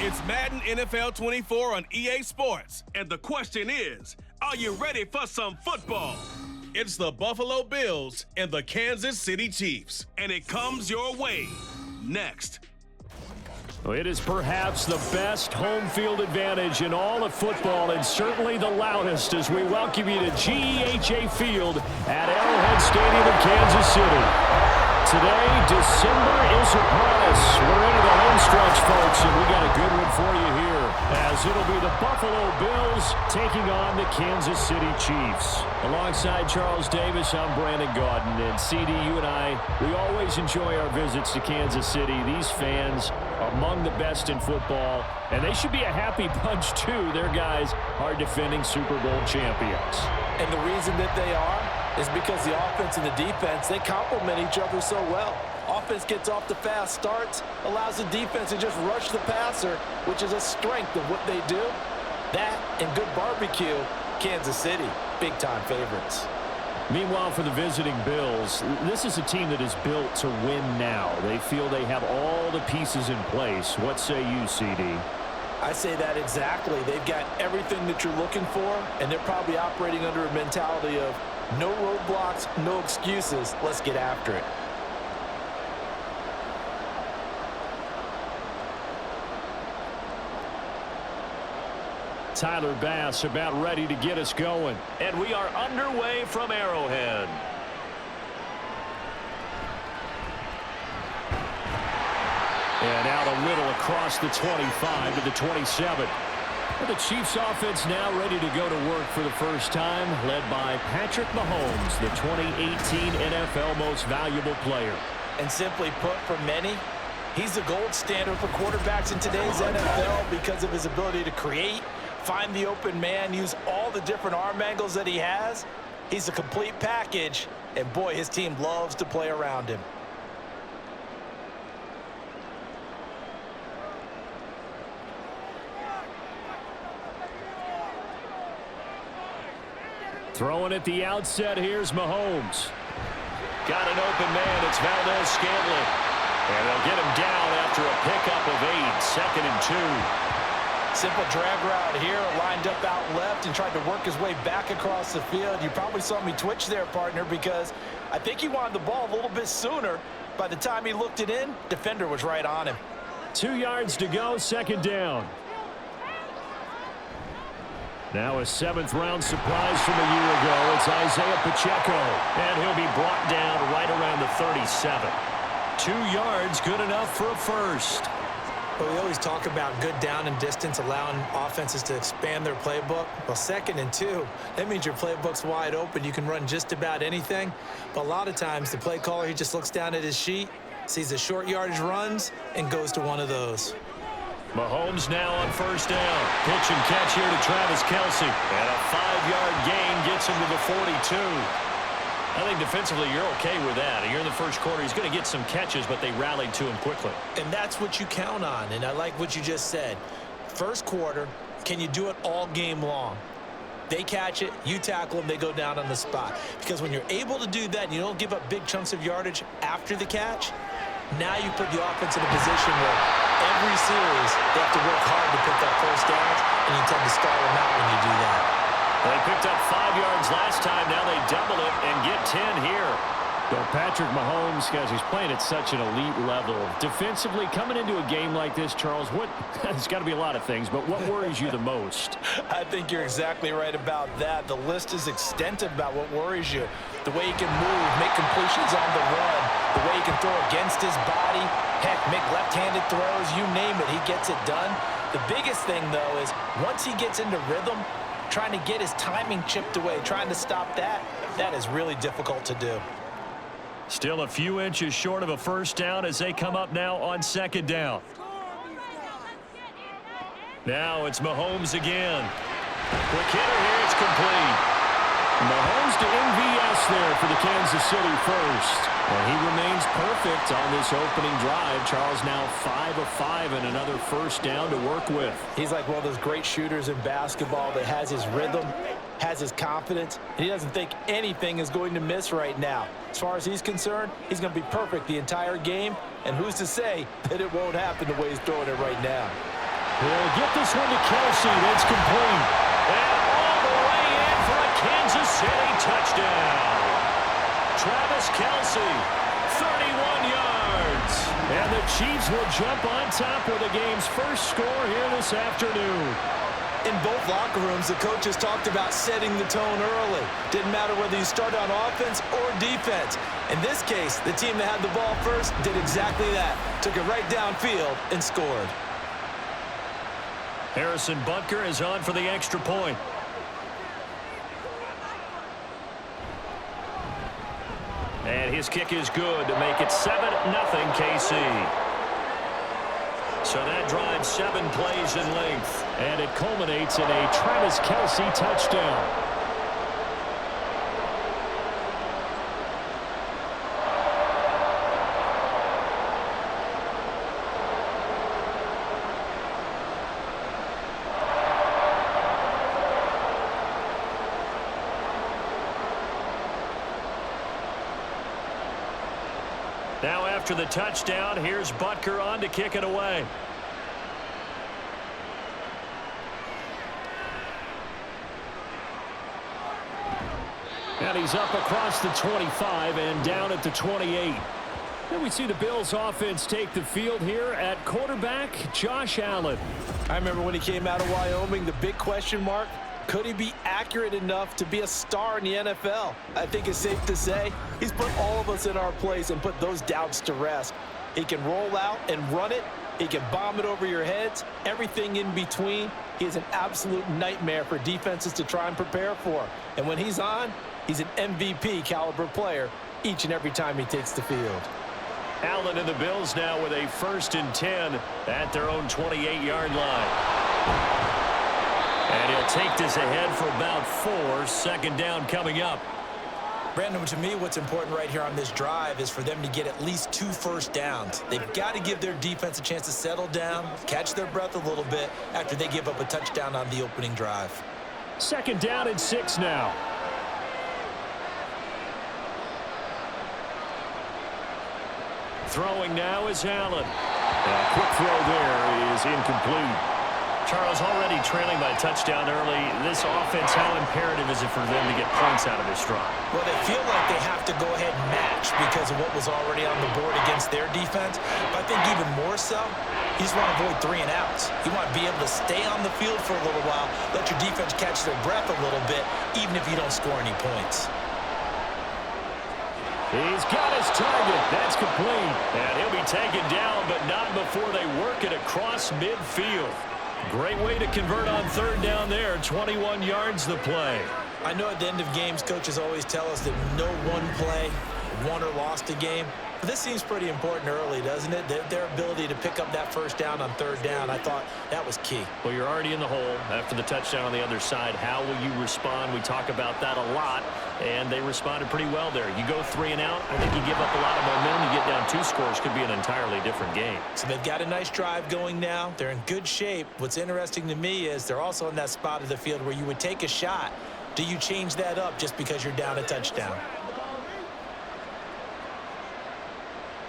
It's Madden NFL 24 on EA Sports. And the question is, are you ready for some football? It's the Buffalo Bills and the Kansas City Chiefs. And it comes your way next. It is perhaps the best home field advantage in all of football, and certainly the loudest, as we welcome you to GEHA Field at Arrowhead Stadium in Kansas City. Today, December is upon us. We're into the home stretch, folks, and we got a good one for you here, as it'll be the Buffalo Bills taking on the Kansas City Chiefs. Alongside Charles Davis, I'm Brandon Gaudin, and CD, you and I, we always enjoy our visits to Kansas City. These fans are among the best in football, and they should be a happy bunch, too. Their guys are defending Super Bowl champions. And the reason that they are is because the offense and the defense, they complement each other so well. Offense gets off the fast starts, allows the defense to just rush the passer, which is a strength of what they do. That and good barbecue, Kansas City, big-time favorites. Meanwhile, for the visiting Bills, this is a team that is built to win now. They feel they have all the pieces in place. What say you, CD? I say that exactly. They've got everything that you're looking for, and they're probably operating under a mentality of no roadblocks, no excuses. Let's get after it. Tyler Bass about ready to get us going. And we are underway from Arrowhead. And out a little across the 25 to the 27. The Chiefs offense now ready to go to work for the first time, led by Patrick Mahomes, the 2018 NFL Most Valuable Player. And simply put, for many, he's the gold standard for quarterbacks in today's NFL because of his ability to create, find the open man, use all the different arm angles that he has. He's a complete package, and boy, his team loves to play around him. Throwing at the outset, here's Mahomes. Got an open man, it's Valdez-Scantling. And they'll get him down after a pickup of 8, 2nd and 2. Simple drag route here, lined up out left and tried to work his way back across the field. You probably saw me twitch there, partner, because I think he wanted the ball a little bit sooner. By the time he looked it in, defender was right on him. 2 yards to go, 2nd down. Now a 7th-round surprise from a year ago. It's Isaiah Pacheco, and he'll be brought down right around the 37. 2 yards, good enough for a first. Well, we always talk about good down and distance, allowing offenses to expand their playbook. Well, 2nd and 2, that means your playbook's wide open. You can run just about anything. But a lot of times, the play caller, he just looks down at his sheet, sees the short yardage runs, and goes to one of those. Mahomes now on 1st down. Pitch and catch here to Travis Kelce. And a 5-yard gain gets him to the 42. I think defensively you're okay with that. You're in the first quarter. He's going to get some catches, but they rallied to him quickly. And that's what you count on, and I like what you just said. First quarter, can you do it all game long? They catch it, you tackle them, they go down on the spot. Because when you're able to do that and you don't give up big chunks of yardage after the catch, now you put the offense in a position where every series they have to work hard to pick up first downs, and you tend to stall them out when you do that. They picked up 5 yards last time. Now they double it and get 10 here. Well, Patrick Mahomes, guys, he's playing at such an elite level. Defensively, coming into a game like this, Charles, there's got to be a lot of things, but what worries you the most? I think you're exactly right about that. The list is extensive about what worries you. The way he can move, make completions on the run, the way he can throw against his body, heck, make left-handed throws, you name it, he gets it done. The biggest thing, though, is once he gets into rhythm, trying to get his timing chipped away, trying to stop that, that is really difficult to do. Still a few inches short of a first down as they come up now on 2nd down. Now it's Mahomes again. Quick hitter here, it's complete. Mahomes to MVS there for the Kansas City first. And he remains perfect on this opening drive. Charles now 5 of 5 and another first down to work with. He's like one of those great shooters in basketball that has his rhythm, has his confidence, and he doesn't think anything is going to miss right now. As far as he's concerned, he's going to be perfect the entire game, and who's to say that it won't happen the way he's throwing it right now. He'll get this one to Kelsey. That's complete. And all the way in for a Kansas City touchdown. Travis Kelsey, 31 yards. And the Chiefs will jump on top with the game's first score here this afternoon. In both locker rooms, the coaches talked about setting the tone early. Didn't matter whether you started on offense or defense. In this case, the team that had the ball first did exactly that. Took it right downfield and scored. Harrison Butker is on for the extra point. And his kick is good to make it 7-0 KC. So that drives 7 plays in length. And it culminates in a Travis Kelsey touchdown. Now after the touchdown, here's Butker on to kick it away. And he's up across the 25 and down at the 28. Then we see the Bills offense take the field here at quarterback, Josh Allen. I remember when he came out of Wyoming, the big question mark, could he be accurate enough to be a star in the NFL? I think it's safe to say he's put all of us in our place and put those doubts to rest. He can roll out and run it. He can bomb it over your heads. Everything in between. He is an absolute nightmare for defenses to try and prepare for. And when he's on, he's an MVP caliber player each and every time he takes the field. Allen and the Bills now with a 1st and 10 at their own 28-yard line. And he'll take this ahead for about 4. 2nd down coming up. Brandon, to me, what's important right here on this drive is for them to get at least 2 first downs. They've got to give their defense a chance to settle down, catch their breath a little bit after they give up a touchdown on the opening drive. 2nd down and 6 now. Throwing now is Allen. And a quick throw there is incomplete. Charles, already trailing by a touchdown early. This offense, how imperative is it for them to get points out of this drive? Well, they feel like they have to go ahead and match because of what was already on the board against their defense. But I think even more so, you just want to avoid 3 and outs. You want to be able to stay on the field for a little while, let your defense catch their breath a little bit, even if you don't score any points. He's got his target. That's complete. And he'll be taken down, but not before they work it across midfield. Great way to convert on 3rd down there. 21 yards the play. I know at the end of games, coaches always tell us that no one play won or lost a game. But this seems pretty important early, doesn't it? Their ability to pick up that 1st down on 3rd down, I thought that was key. Well, you're already in the hole after the touchdown on the other side. How will you respond? We talk about that a lot, and they responded pretty well there. You go 3 and out, I think you give up a lot of momentum. You get down 2 scores, could be an entirely different game. So they've got a nice drive going now. They're in good shape. What's interesting to me is they're also in that spot of the field where you would take a shot. Do you change that up just because you're down a touchdown?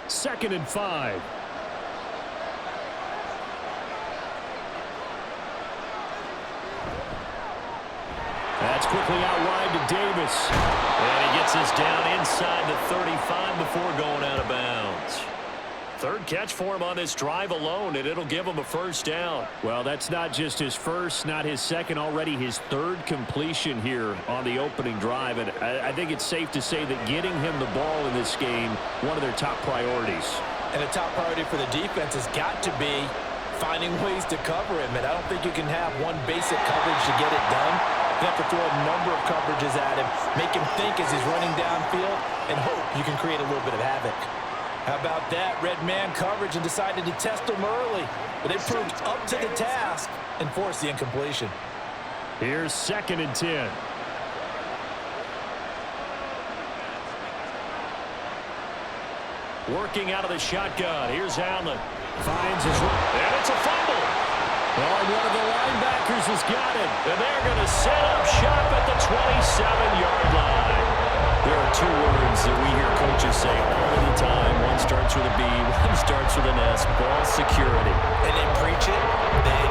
2nd and 5. That's quickly out wide to Davis. And he gets us down inside the 35 before going out of bounds. 3rd catch for him on this drive alone, and it'll give him a 1st down. Well, that's not just his 1st, not his 2nd, already his 3rd completion here on the opening drive. And I think it's safe to say that getting him the ball in this game, one of their top priorities. And a top priority for the defense has got to be finding ways to cover him. And I don't think you can have one basic coverage to get it done. You have to throw a number of coverages at him, make him think as he's running downfield, and hope you can create a little bit of havoc. How about that? Red man coverage and decided to test him early. But they proved up to the task and forced the incompletion. Here's 2nd and 10. Working out of the shotgun. Here's Allen. Finds his way. And it's a fumble. Oh, one of the linebackers has got it. And they're going to set up shop at the 27-yard line. There are 2 words that we hear coaches say all the time. One starts with a B, one starts with an S. Ball security. And they preach it. They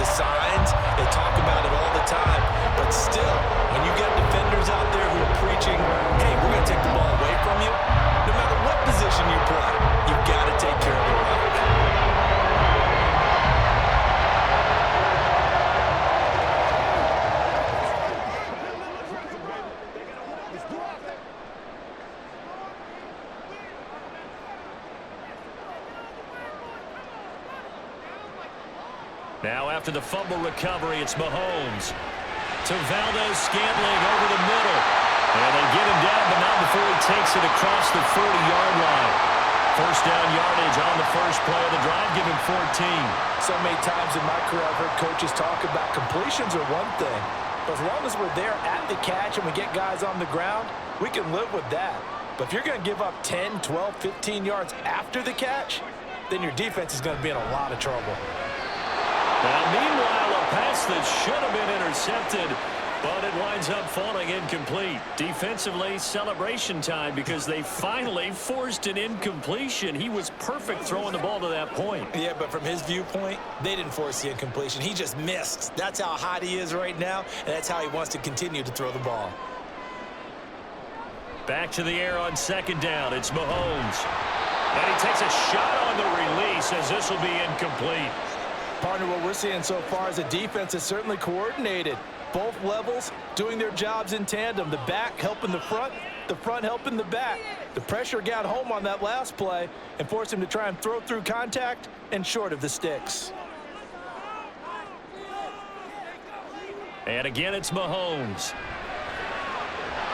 signs. They talk about it all the time. But still, when you get defenders out there who are preaching, hey, we're going to take the ball away from you, no matter what position you play, you've got to take care of the rock. Now after the fumble recovery, it's Mahomes. To Valdez-Scantling over the middle. And they get him down, but not before he takes it across the 40-yard line. First down yardage on the first play of the drive, give him 14. So many times in my career I've heard coaches talk about completions are one thing. But as long as we're there at the catch and we get guys on the ground, we can live with that. But if you're going to give up 10, 12, 15 yards after the catch, then your defense is going to be in a lot of trouble. Now, meanwhile, a pass that should have been intercepted, but it winds up falling incomplete. Defensively, celebration time because they finally forced an incompletion. He was perfect throwing the ball to that point. Yeah, but from his viewpoint, they didn't force the incompletion. He just missed. That's how hot he is right now, and that's how he wants to continue to throw the ball. Back to the air on second down. It's Mahomes. And he takes a shot on the release as this will be incomplete. Partner, what we're seeing so far is a defense that's certainly coordinated. Both levels doing their jobs in tandem. The back helping the front helping the back. The pressure got home on that last play and forced him to try and throw through contact and short of the sticks. And again, it's Mahomes.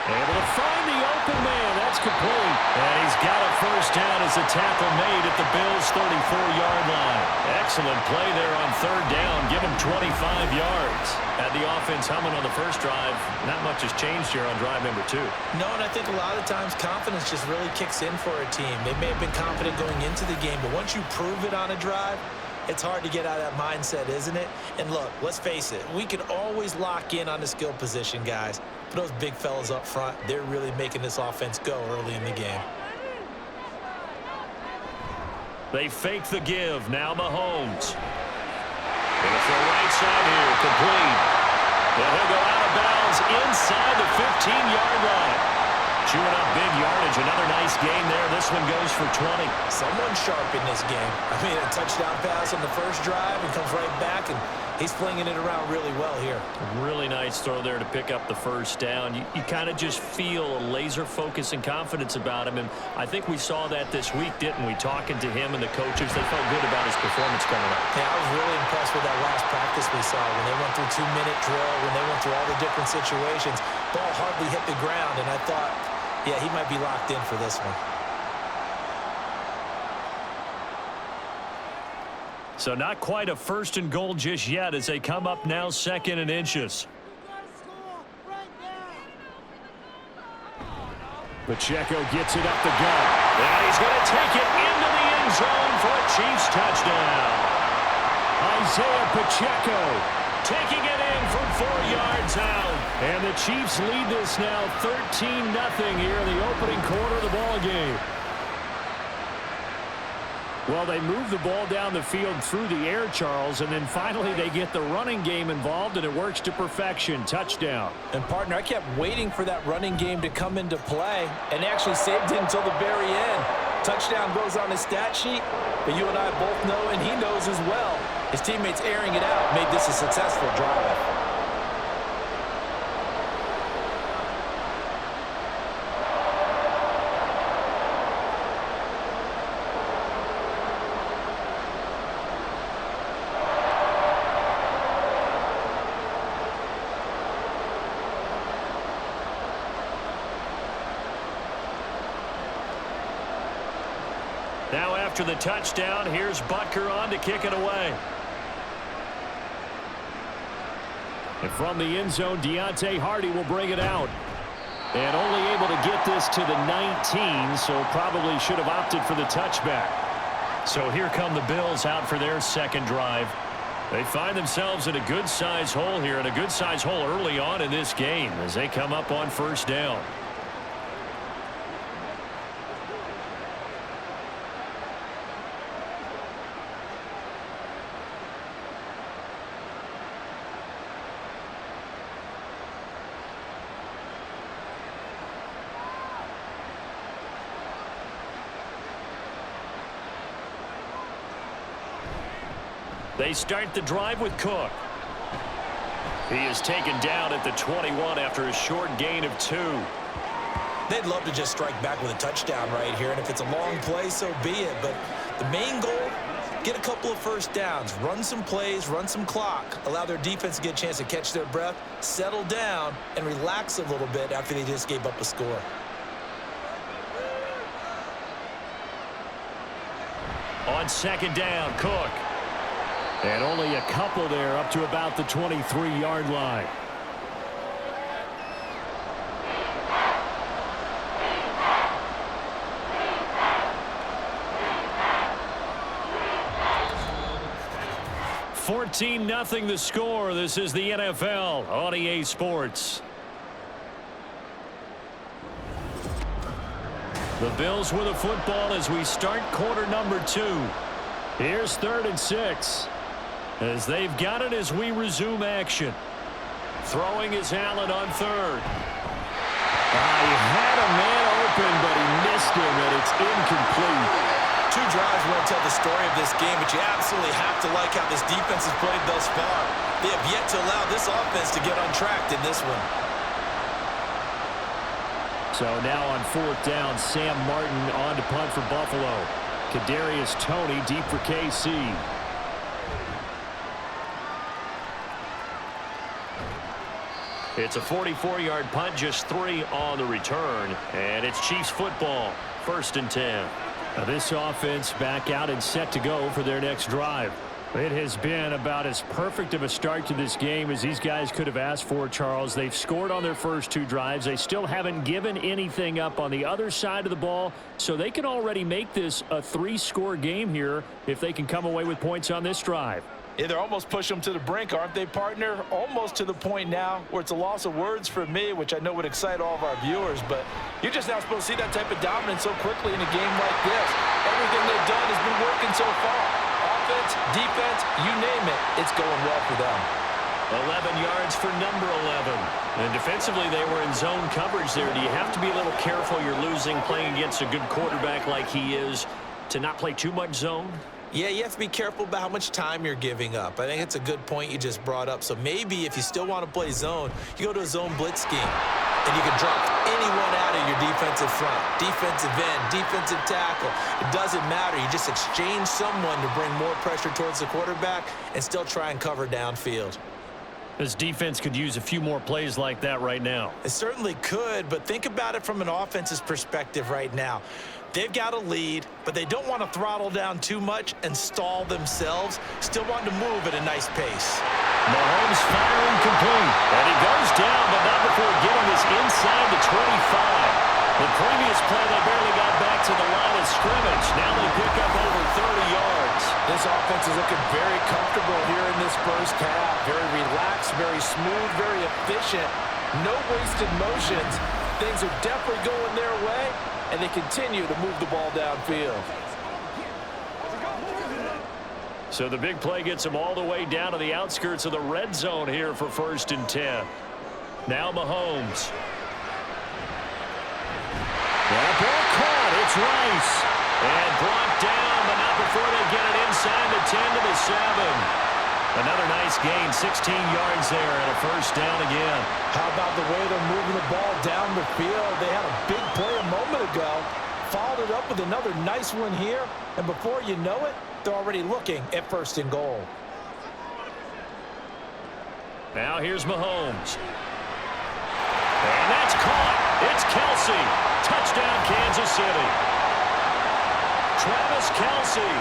Able to find the open man. That's complete. And he's got a first down as the tackle made at the Bills' 34-yard line. Excellent play there on third down. Give him 25 yards. Had the offense humming on the first drive. Not much has changed here on drive number 2. No, and I think a lot of times confidence just really kicks in for a team. They may have been confident going into the game, but once you prove it on a drive, it's hard to get out of that mindset, isn't it? And look, let's face it, we can always lock in on the skill position, guys. But those big fellas up front, they're really making this offense go early in the game. They fake the give. Now Mahomes. Going for the right side here. Complete. And he'll go out of bounds inside the 15-yard line. Chewing up big yardage. Another nice gain there. This one goes for 20. Someone sharp in this game. I mean, a touchdown pass on the first drive and comes right back, and he's flinging it around really well here. Really nice throw there to pick up the first down. You kind of just feel a laser focus and confidence about him, and I think we saw that this week, didn't we? Talking to him and the coaches, they felt good about his performance coming up. Yeah, I was really impressed with that last practice we saw when they went through 2-minute drill, when they went through all the different situations. Ball hardly hit the ground, and I thought, yeah, he might be locked in for this one. So not quite a first and goal just yet as they come up now second and inches. Pacheco gets it up the gut. And he's going to take it into the end zone for a Chiefs touchdown. Isaiah Pacheco taking it in from 4 yards out. And the Chiefs lead this now 13-0 here in the opening quarter of the ball game. Well, they move the ball down the field through the air, Charles, and then finally they get the running game involved, and it works to perfection. Touchdown. And, partner, I kept waiting for that running game to come into play, and they actually saved it until the very end. Touchdown goes on his stat sheet, but you and I both know, and he knows as well, his teammates airing it out made this a successful drive. Now after the touchdown, here's Butker on to kick it away. And from the end zone, Deontay Hardy will bring it out. And only able to get this to the 19, so probably should have opted for the touchback. So here come the Bills out for their second drive. They find themselves in a good-sized hole here, and a good-sized hole early on in this game as they come up on first down. They start the drive with Cook. He is taken down at the 21 after a short gain of 2. They'd love to just strike back with a touchdown right here, and if it's a long play, so be it. But the main goal, get a couple of first downs, run some plays, run some clock, allow their defense to get a chance to catch their breath, settle down, and relax a little bit after they just gave up a score. On second down, Cook. And only a couple there up to about the 23-yard line. $14-0 the score. This is the NFL on EA Sports. The Bills with the football as we start quarter number 2. Here's 3rd and 6. As they've got it as we resume action. Throwing is Allen on 3rd. He had a man open, but he missed him, and it's incomplete. 2 drives won't tell the story of this game, but you absolutely have to like how this defense has played thus far. They have yet to allow this offense to get untracked in this one. So now on 4th down, Sam Martin on to punt for Buffalo. Kadarius Toney deep for KC. It's a 44-yard punt, just 3 on the return. And it's Chiefs football, 1st and 10. Now this offense back out and set to go for their next drive. It has been about as perfect of a start to this game as these guys could have asked for, Charles. They've scored on their first 2 drives. They still haven't given anything up on the other side of the ball, so they can already make this a 3-score game here if they can come away with points on this drive. Yeah, they're almost pushing them to the brink, aren't they, partner? Almost to the point now where it's a loss of words for me, which I know would excite all of our viewers, but you're just not supposed to see that type of dominance so quickly in a game like this. Everything they've done has been working so far. Offense, defense, you name it, it's going well for them. 11 yards for number 11. And defensively, they were in zone coverage there. Do you have to be a little careful you're losing playing against a good quarterback like he is to not play too much zone? Yeah, you have to be careful about how much time you're giving up. I think it's a good point you just brought up. So maybe if you still want to play zone, you go to a zone blitz scheme, and you can drop anyone out of your defensive front, defensive end, defensive tackle. It doesn't matter. You just exchange someone to bring more pressure towards the quarterback and still try and cover downfield. This defense could use a few more plays like that right now. It certainly could, but think about it from an offense's perspective right now. They've got a lead, but they don't want to throttle down too much and stall themselves. Still want to move at a nice pace. Mahomes firing complete. And he goes down, but not before getting this inside the 25. The previous play, they barely got back to the line of scrimmage. Now they pick up over 30 yards. This offense is looking very comfortable here in this first half. Very relaxed, very smooth, very efficient. No wasted motions. Things are definitely going their way, and they continue to move the ball downfield. So the big play gets them all the way down to the outskirts of the red zone here for 1st and 10. Now Mahomes. That ball caught. It's Rice. And brought down, but not before they get it inside the 10 to the 7. Another nice gain, 16 yards there, and a 1st down again. How about the way they're moving the ball down the field? They had a big play a moment ago, followed it up with another nice one here, and before you know it, they're already looking at 1st and goal. Now here's Mahomes. And that's caught. It's Kelsey. Touchdown, Kansas City. Travis Kelsey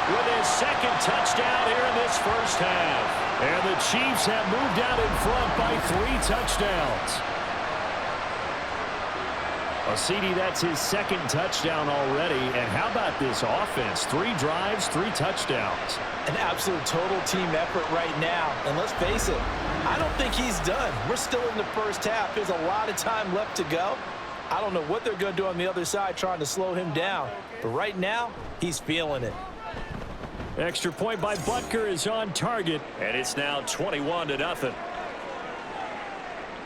with his 2nd touchdown here in this first half. And the Chiefs have moved out in front by 3 touchdowns. Well, CD, that's his 2nd touchdown already. And how about this offense? 3 drives, 3 touchdowns. An absolute total team effort right now. And let's face it, I don't think he's done. We're still in the first half. There's a lot of time left to go. I don't know what they're going to do on the other side trying to slow him down. But right now, he's feeling it. Extra point by Butker is on target, and it's now 21-0.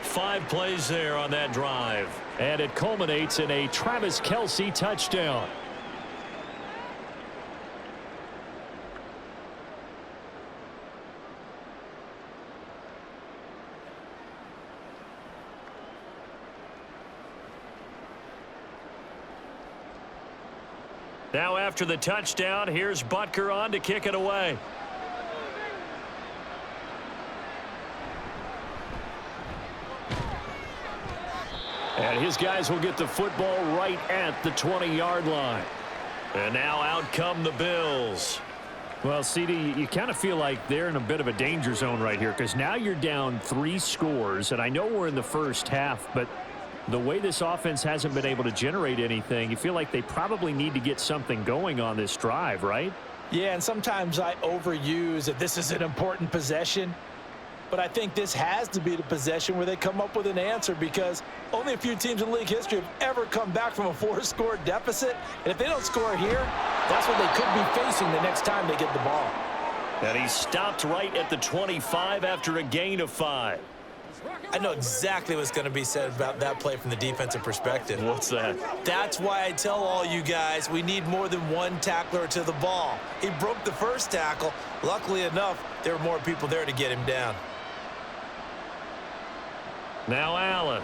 5 plays there on that drive, and it culminates in a Travis Kelsey touchdown. Now after the touchdown, here's Butker on to kick it away. And his guys will get the football right at the 20-yard line. And now out come the Bills. Well, CD, you kind of feel like they're in a bit of a danger zone right here because now you're down 3 scores, and I know we're in the first half, but the way this offense hasn't been able to generate anything, you feel like they probably need to get something going on this drive, right? Yeah, and sometimes I overuse that this is an important possession, but I think this has to be the possession where they come up with an answer because only a few teams in league history have ever come back from a 4-score deficit. And if they don't score here, that's what they could be facing the next time they get the ball. And he stopped right at the 25 after a gain of 5. I know exactly what's going to be said about that play from the defensive perspective. What's that? That's why I tell all you guys we need more than one tackler to the ball. He broke the first tackle. Luckily enough, there were more people there to get him down. Now Allen.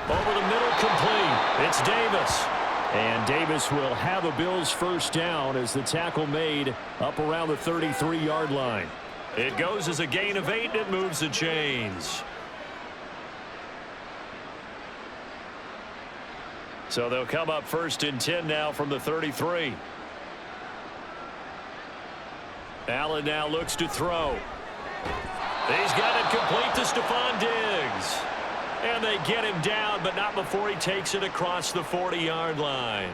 Over the middle, complete. It's Davis. And Davis will have a Bills first down as the tackle made up around the 33-yard line. It goes as a gain of 8, and it moves the chains. So they'll come up 1st and 10 now from the 33. Allen now looks to throw. He's got it complete to Stephon Diggs. And they get him down, but not before he takes it across the 40-yard line.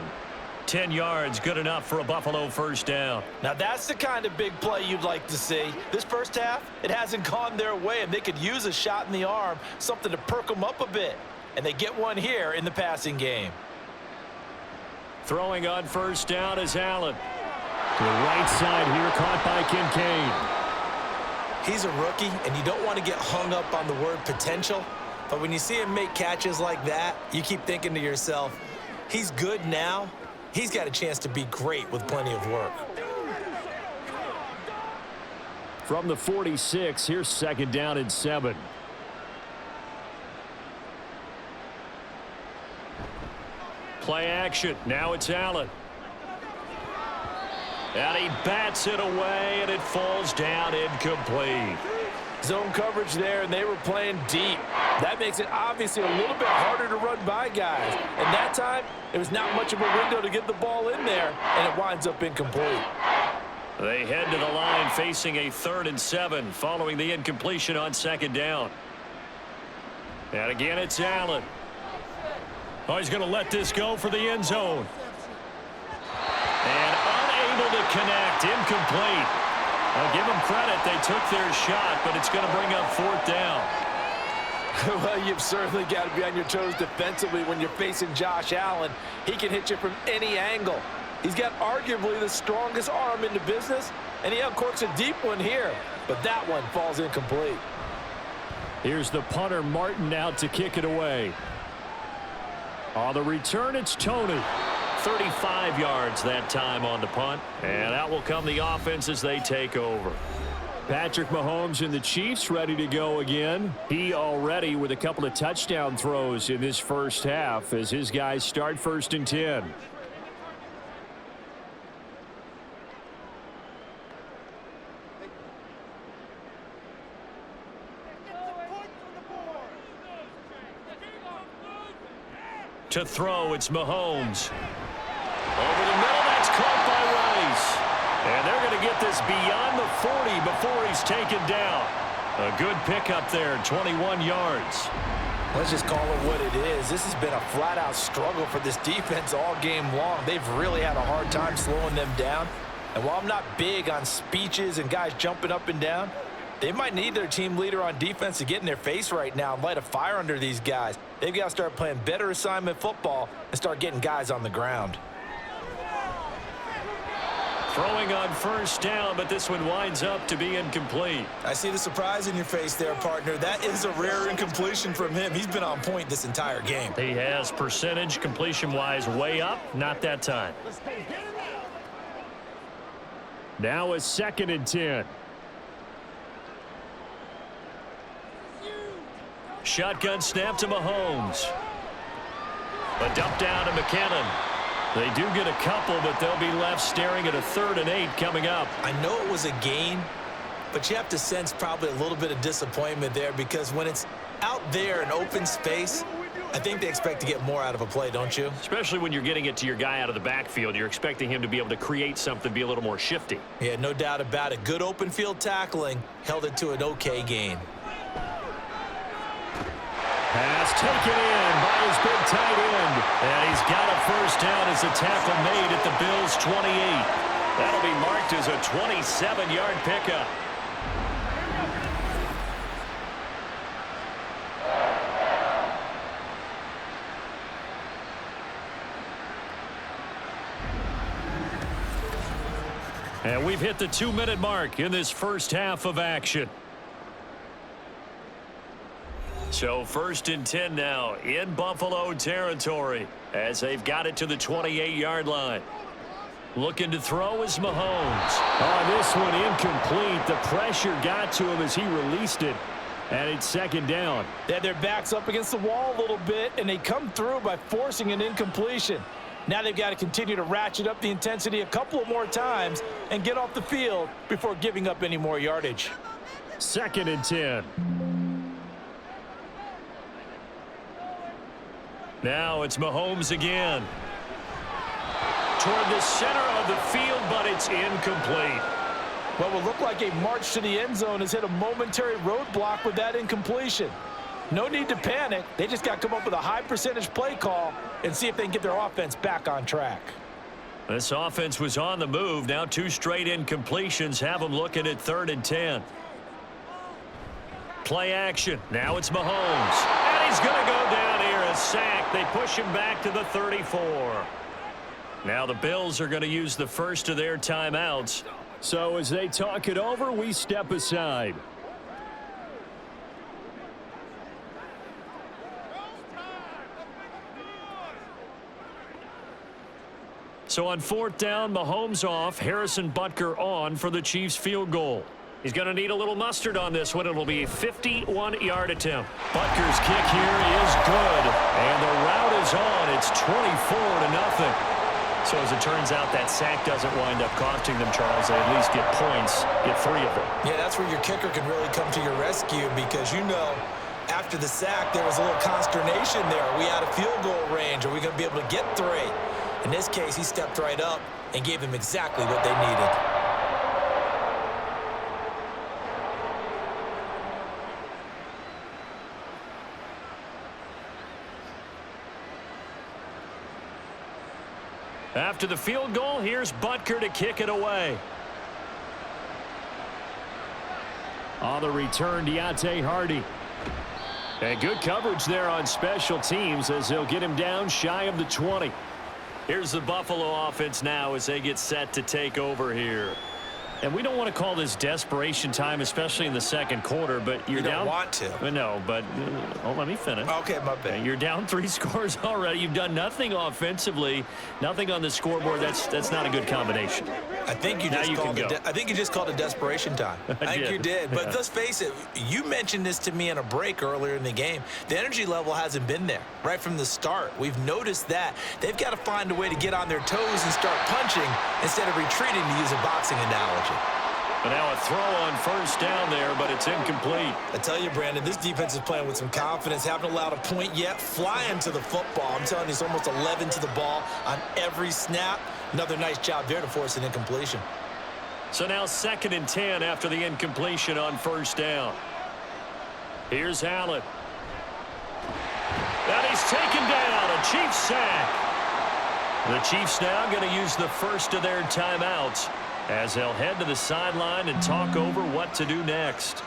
10 yards, good enough for a Buffalo first down. Now that's the kind of big play you'd like to see. This first half, it hasn't gone their way, and they could use a shot in the arm, something to perk them up a bit. And they get one here in the passing game. Throwing on first down is Allen. To the right side here, caught by Kincaid. He's a rookie, and you don't want to get hung up on the word potential. But when you see him make catches like that, you keep thinking to yourself, he's good now. He's got a chance to be great with plenty of work. From the 46, here's 2nd down and 7. Play action. Now it's Allen. And he bats it away, and it falls down incomplete. Zone coverage there, and they were playing deep. That makes it obviously a little bit harder to run by guys. And that time, it was not much of a window to get the ball in there, and it winds up incomplete. They head to the line facing a 3rd and 7 following the incompletion on 2nd down. And again, it's Allen. Oh, he's going to let this go for the end zone. And unable to connect, incomplete. I'll give them credit. They took their shot, but it's going to bring up 4th down. Well, you've certainly got to be on your toes defensively when you're facing Josh Allen. He can hit you from any angle. He's got arguably the strongest arm in the business, and he uncorks a deep one here, but that one falls incomplete. Here's the punter, Martin, out to kick it away. On the return, it's Tony. 35 yards that time on the punt, and out will come the offense as they take over. Patrick Mahomes and the Chiefs ready to go again. He already with a couple of touchdown throws in this first half as his guys start 1st and 10. To throw, it's Mahomes. Over the middle, that's caught by Rice. And they're going to get this beyond the 40 before he's taken down. A good pickup there, 21 yards. Let's just call it what it is. This has been a flat-out struggle for this defense all game long. They've really had a hard time slowing them down. And while I'm not big on speeches and guys jumping up and down, they might need their team leader on defense to get in their face right now and light a fire under these guys. They've got to start playing better assignment football and start getting guys on the ground. Throwing on first down, but this one winds up to be incomplete. I see the surprise in your face there, partner. That is a rare incompletion from him. He's been on point this entire game. He has percentage completion-wise way up, not that time. Now a 2nd and 10. Shotgun snap to Mahomes. A dump down to McKinnon. They do get a couple, but they'll be left staring at a 3rd and 8 coming up. I know it was a gain, but you have to sense probably a little bit of disappointment there because when it's out there in open space, I think they expect to get more out of a play, don't you? Especially when you're getting it to your guy out of the backfield. You're expecting him to be able to create something, be a little more shifty. Yeah, no doubt about it. Good open field tackling held it to an okay gain. Pass taken in by his big tight end. And he's got a first down as a tackle made at the Bills' 28. That'll be marked as a 27-yard pickup. And we've hit the 2-minute mark in this first half of action. So 1st and 10 now in Buffalo territory as they've got it to the 28-yard line. Looking to throw is Mahomes. Oh, this one incomplete. The pressure got to him as he released it. And it's 2nd down. They had their backs up against the wall a little bit, and they come through by forcing an incompletion. Now they've got to continue to ratchet up the intensity a couple of more times and get off the field before giving up any more yardage. 2nd and 10. Now it's Mahomes again. Toward the center of the field, but it's incomplete. What will look like a march to the end zone has hit a momentary roadblock with that incompletion. No need to panic. They just got to come up with a high percentage play call and see if they can get their offense back on track. This offense was on the move. Now 2 straight incompletions have them looking at 3rd and 10. Play action. Now it's Mahomes. And he's going to go down here. A sack. They push him back to the 34. Now the Bills are going to use the first of their timeouts. So as they talk it over, we step aside. So on 4th down, Mahomes off, Harrison Butker on for the Chiefs field goal. He's going to need a little mustard on this one. It'll be a 51-yard attempt. Butker's kick here is good. And the route is on. It's 24-0. So as it turns out, that sack doesn't wind up costing them, Charles. They at least get points, get 3 of them. Yeah, that's where your kicker can really come to your rescue because, you know, after the sack, there was a little consternation there. Are we out of field goal range? Are we going to be able to get 3? In this case, he stepped right up and gave them exactly what they needed. After the field goal, here's Butker to kick it away. On the return, Deontay Hardy. And good coverage there on special teams as they'll get him down shy of the 20. Here's the Buffalo offense now as they get set to take over here. And we don't want to call this desperation time, especially in the 2nd quarter, but you're down. You don't want to. No, but let me finish. Okay, my bad. You're down 3 scores already. You've done nothing offensively, nothing on the scoreboard. That's not a good combination. I think you just called it desperation time. I think you did. But let's face it, you mentioned this to me in a break earlier in the game. The energy level hasn't been there right from the start. We've noticed that. They've got to find a way to get on their toes and start punching instead of retreating, to use a boxing analogy. But now a throw on 1st down there, but it's incomplete. I tell you, Brandon, this defense is playing with some confidence. Haven't allowed a point yet. Flying to the football. I'm telling you, it's almost 11 to the ball on every snap. Another nice job there to force an incompletion. So now 2nd and 10 after the incompletion on 1st down. Here's Allen. And he's taken down. A Chiefs sack. The Chiefs now going to use the first of their timeouts as they'll head to the sideline and talk over what to do next.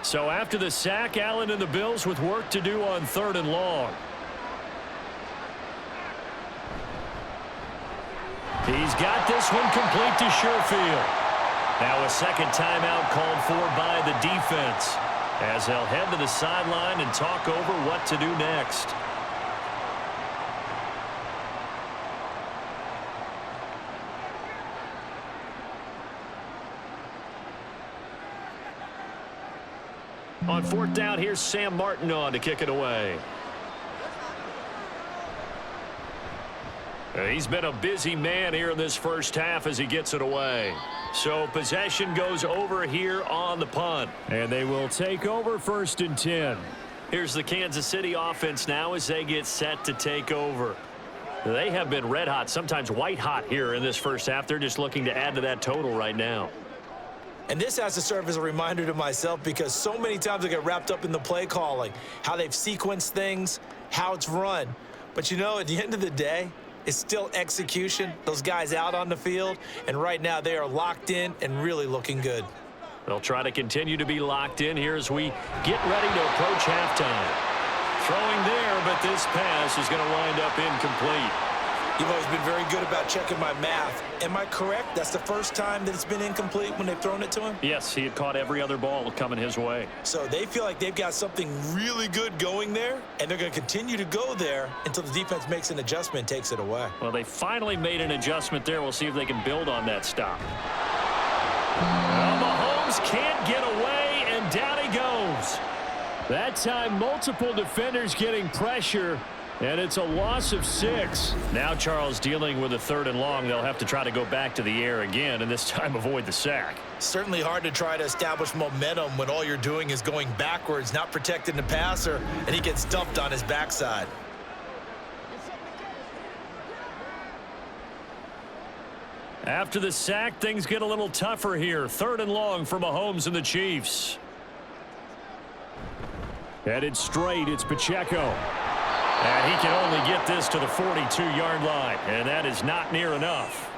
So after the sack, Allen and the Bills with work to do on 3rd and long. He's got this one complete to Sherfield. Now a 2nd timeout called for by the defense as they'll head to the sideline and talk over what to do next. On fourth down, here's Sam Martin on to kick it away. He's been a busy man here in this first half as he gets it away. So possession goes over here on the punt. And they will take over 1st and 10. Here's the Kansas City offense now as they get set to take over. They have been red hot, sometimes white hot here in this first half. They're just looking to add to that total right now. And this has to serve as a reminder to myself because so many times I get wrapped up in the play calling, how they've sequenced things, how it's run. But, you know, at the end of the day, it's still execution. Those guys out on the field, and right now they are locked in and really looking good. They'll try to continue to be locked in here as we get ready to approach halftime. Throwing there, but this pass is going to wind up incomplete. You've always been very good about checking my math. Am I correct? That's the first time that it's been incomplete when they've thrown it to him? Yes, he had caught every other ball coming his way. So they feel like they've got something really good going there, and they're going to continue to go there until the defense makes an adjustment and takes it away. Well, they finally made an adjustment there. We'll see if they can build on that stop. Well, Mahomes can't get away, and down he goes. That time, multiple defenders getting pressure. And it's a loss of 6. Now Charles dealing with a 3rd and long. They'll have to try to go back to the air again, and this time avoid the sack. Certainly hard to try to establish momentum when all you're doing is going backwards, not protecting the passer, and he gets dumped on his backside. After the sack, things get a little tougher here. 3rd and long for Mahomes and the Chiefs. Headed straight, it's Pacheco. And he can only get this to the 42-yard line, and that is not near enough.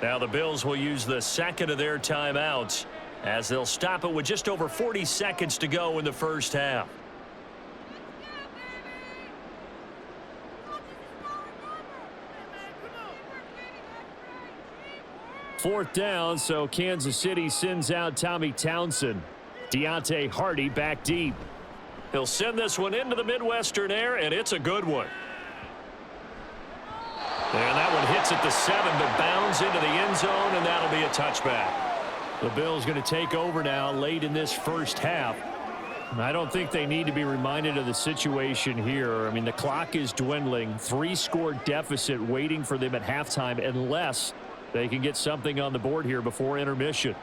Now the Bills will use the second of their timeouts as they'll stop it with just over 40 seconds to go in the first half. Fourth down, so Kansas City sends out Tommy Townsend. Deontay Hardy back deep. He'll send this one into the Midwestern air, and it's a good one. And that one hits at the 7, but bounds into the end zone, and that'll be a touchback. The Bills going to take over now late in this first half. I don't think they need to be reminded of the situation here. I mean, the clock is dwindling. 3-score deficit waiting for them at halftime unless they can get something on the board here before intermission.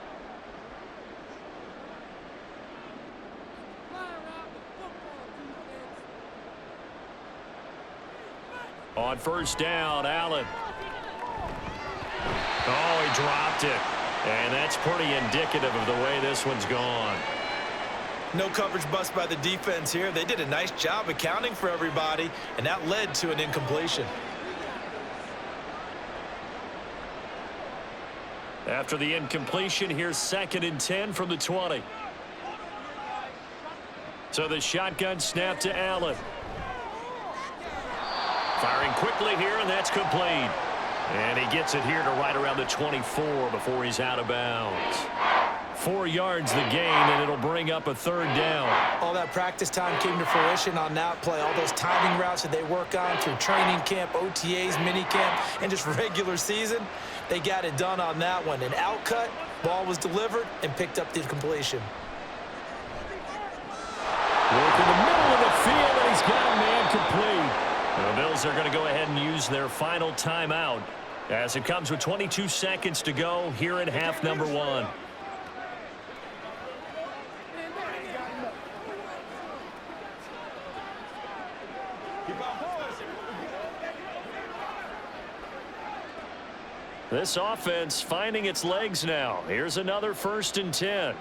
On first down, Allen. Oh, he dropped it. And that's pretty indicative of the way this one's gone. No coverage bust by the defense here. They did a nice job accounting for everybody, and that led to an incompletion. After the incompletion, here's 2nd and 10 from the 20. So the shotgun snap to Allen. Firing quickly here, and that's complete. And he gets it here to right around the 24 before he's out of bounds. 4 yards the gain, and it'll bring up a 3rd down. All that practice time came to fruition on that play. All those timing routes that they work on through training camp, OTAs, minicamp, and just regular season, they got it done on that one. An outcut, ball was delivered, and picked up the completion. Work in the middle of the field, and he's got a man complete. The Bills are going to go ahead and use their final timeout as it comes with 22 seconds to go here in half number 1. This offense finding its legs now. Here's another 1st and 10.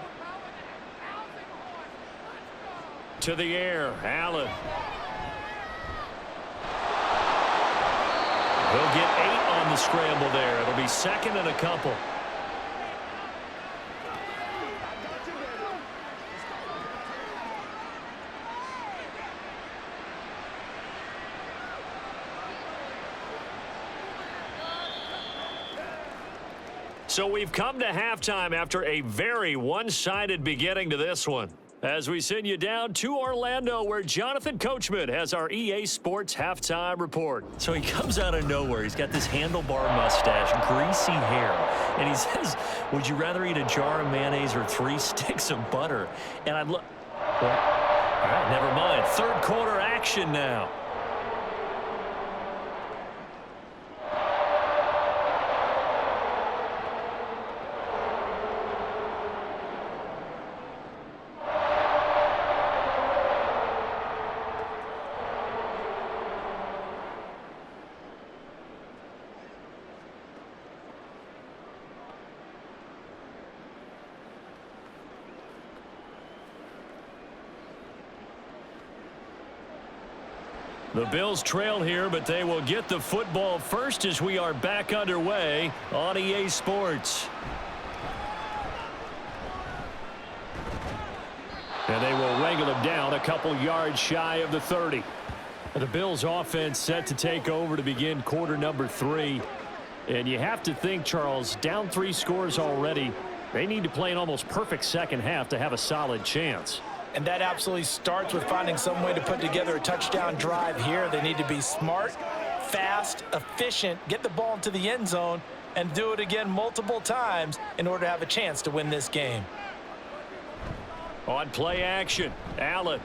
To the air, Allen. He'll get 8 on the scramble there. It'll be 2nd and a couple. So we've come to halftime after a very one-sided beginning to this one. As we send you down to Orlando, where Jonathan Coachman has our EA Sports halftime report. So he comes out of nowhere. He's got this handlebar mustache, greasy hair, and he says, would you rather eat a jar of mayonnaise or 3 sticks of butter? And All right, never mind. Third quarter action now. The Bills trail here, but they will get the football first as we are back underway on EA Sports. And they will wrangle him down a couple yards shy of the 30. The Bills offense set to take over to begin quarter number 3. And you have to think, Charles, down 3 scores already. They need to play an almost perfect second half to have a solid chance. And that absolutely starts with finding some way to put together a touchdown drive here. They need to be smart, fast, efficient, get the ball into the end zone, and do it again multiple times in order to have a chance to win this game. On play action, Allen.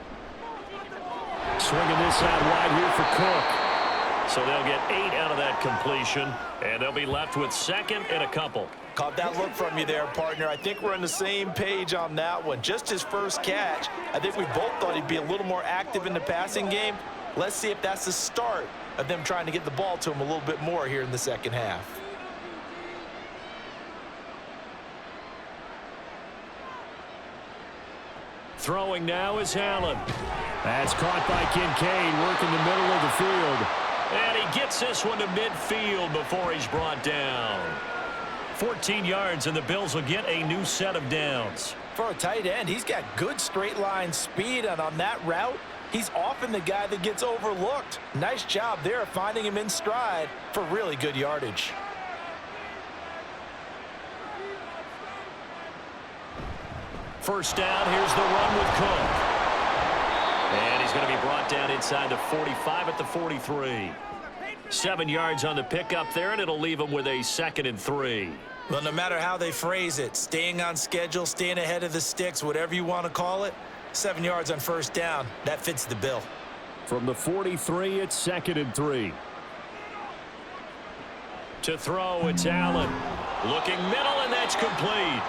Swinging this out wide here for Cook. So they'll get 8 out of that completion, and they'll be left with second and a couple. Caught that look from you there, partner. I think we're on the same page on that one. Just his first catch. I think we both thought he'd be a little more active in the passing game. Let's see if that's the start of them trying to get the ball to him a little bit more here in the second half. Throwing now is Allen. That's caught by Kincaid, working the middle of the field. And he gets this one to midfield before he's brought down. 14 yards, and the Bills will get a new set of downs. For a tight end, he's got good straight line speed, and on that route, he's often the guy that gets overlooked. Nice job there finding him in stride for really good yardage. First down, here's the run with Cook. And he's going to be brought down inside the 45 at the 43. 7 yards on the pickup there, and it'll leave him with a 2nd and 3. Well, no matter how they phrase it, staying on schedule, staying ahead of the sticks, whatever you want to call it, 7 yards on first down, that fits the bill. From the 43, it's 2nd and 3. To throw, it's Allen. Looking middle, and that's complete.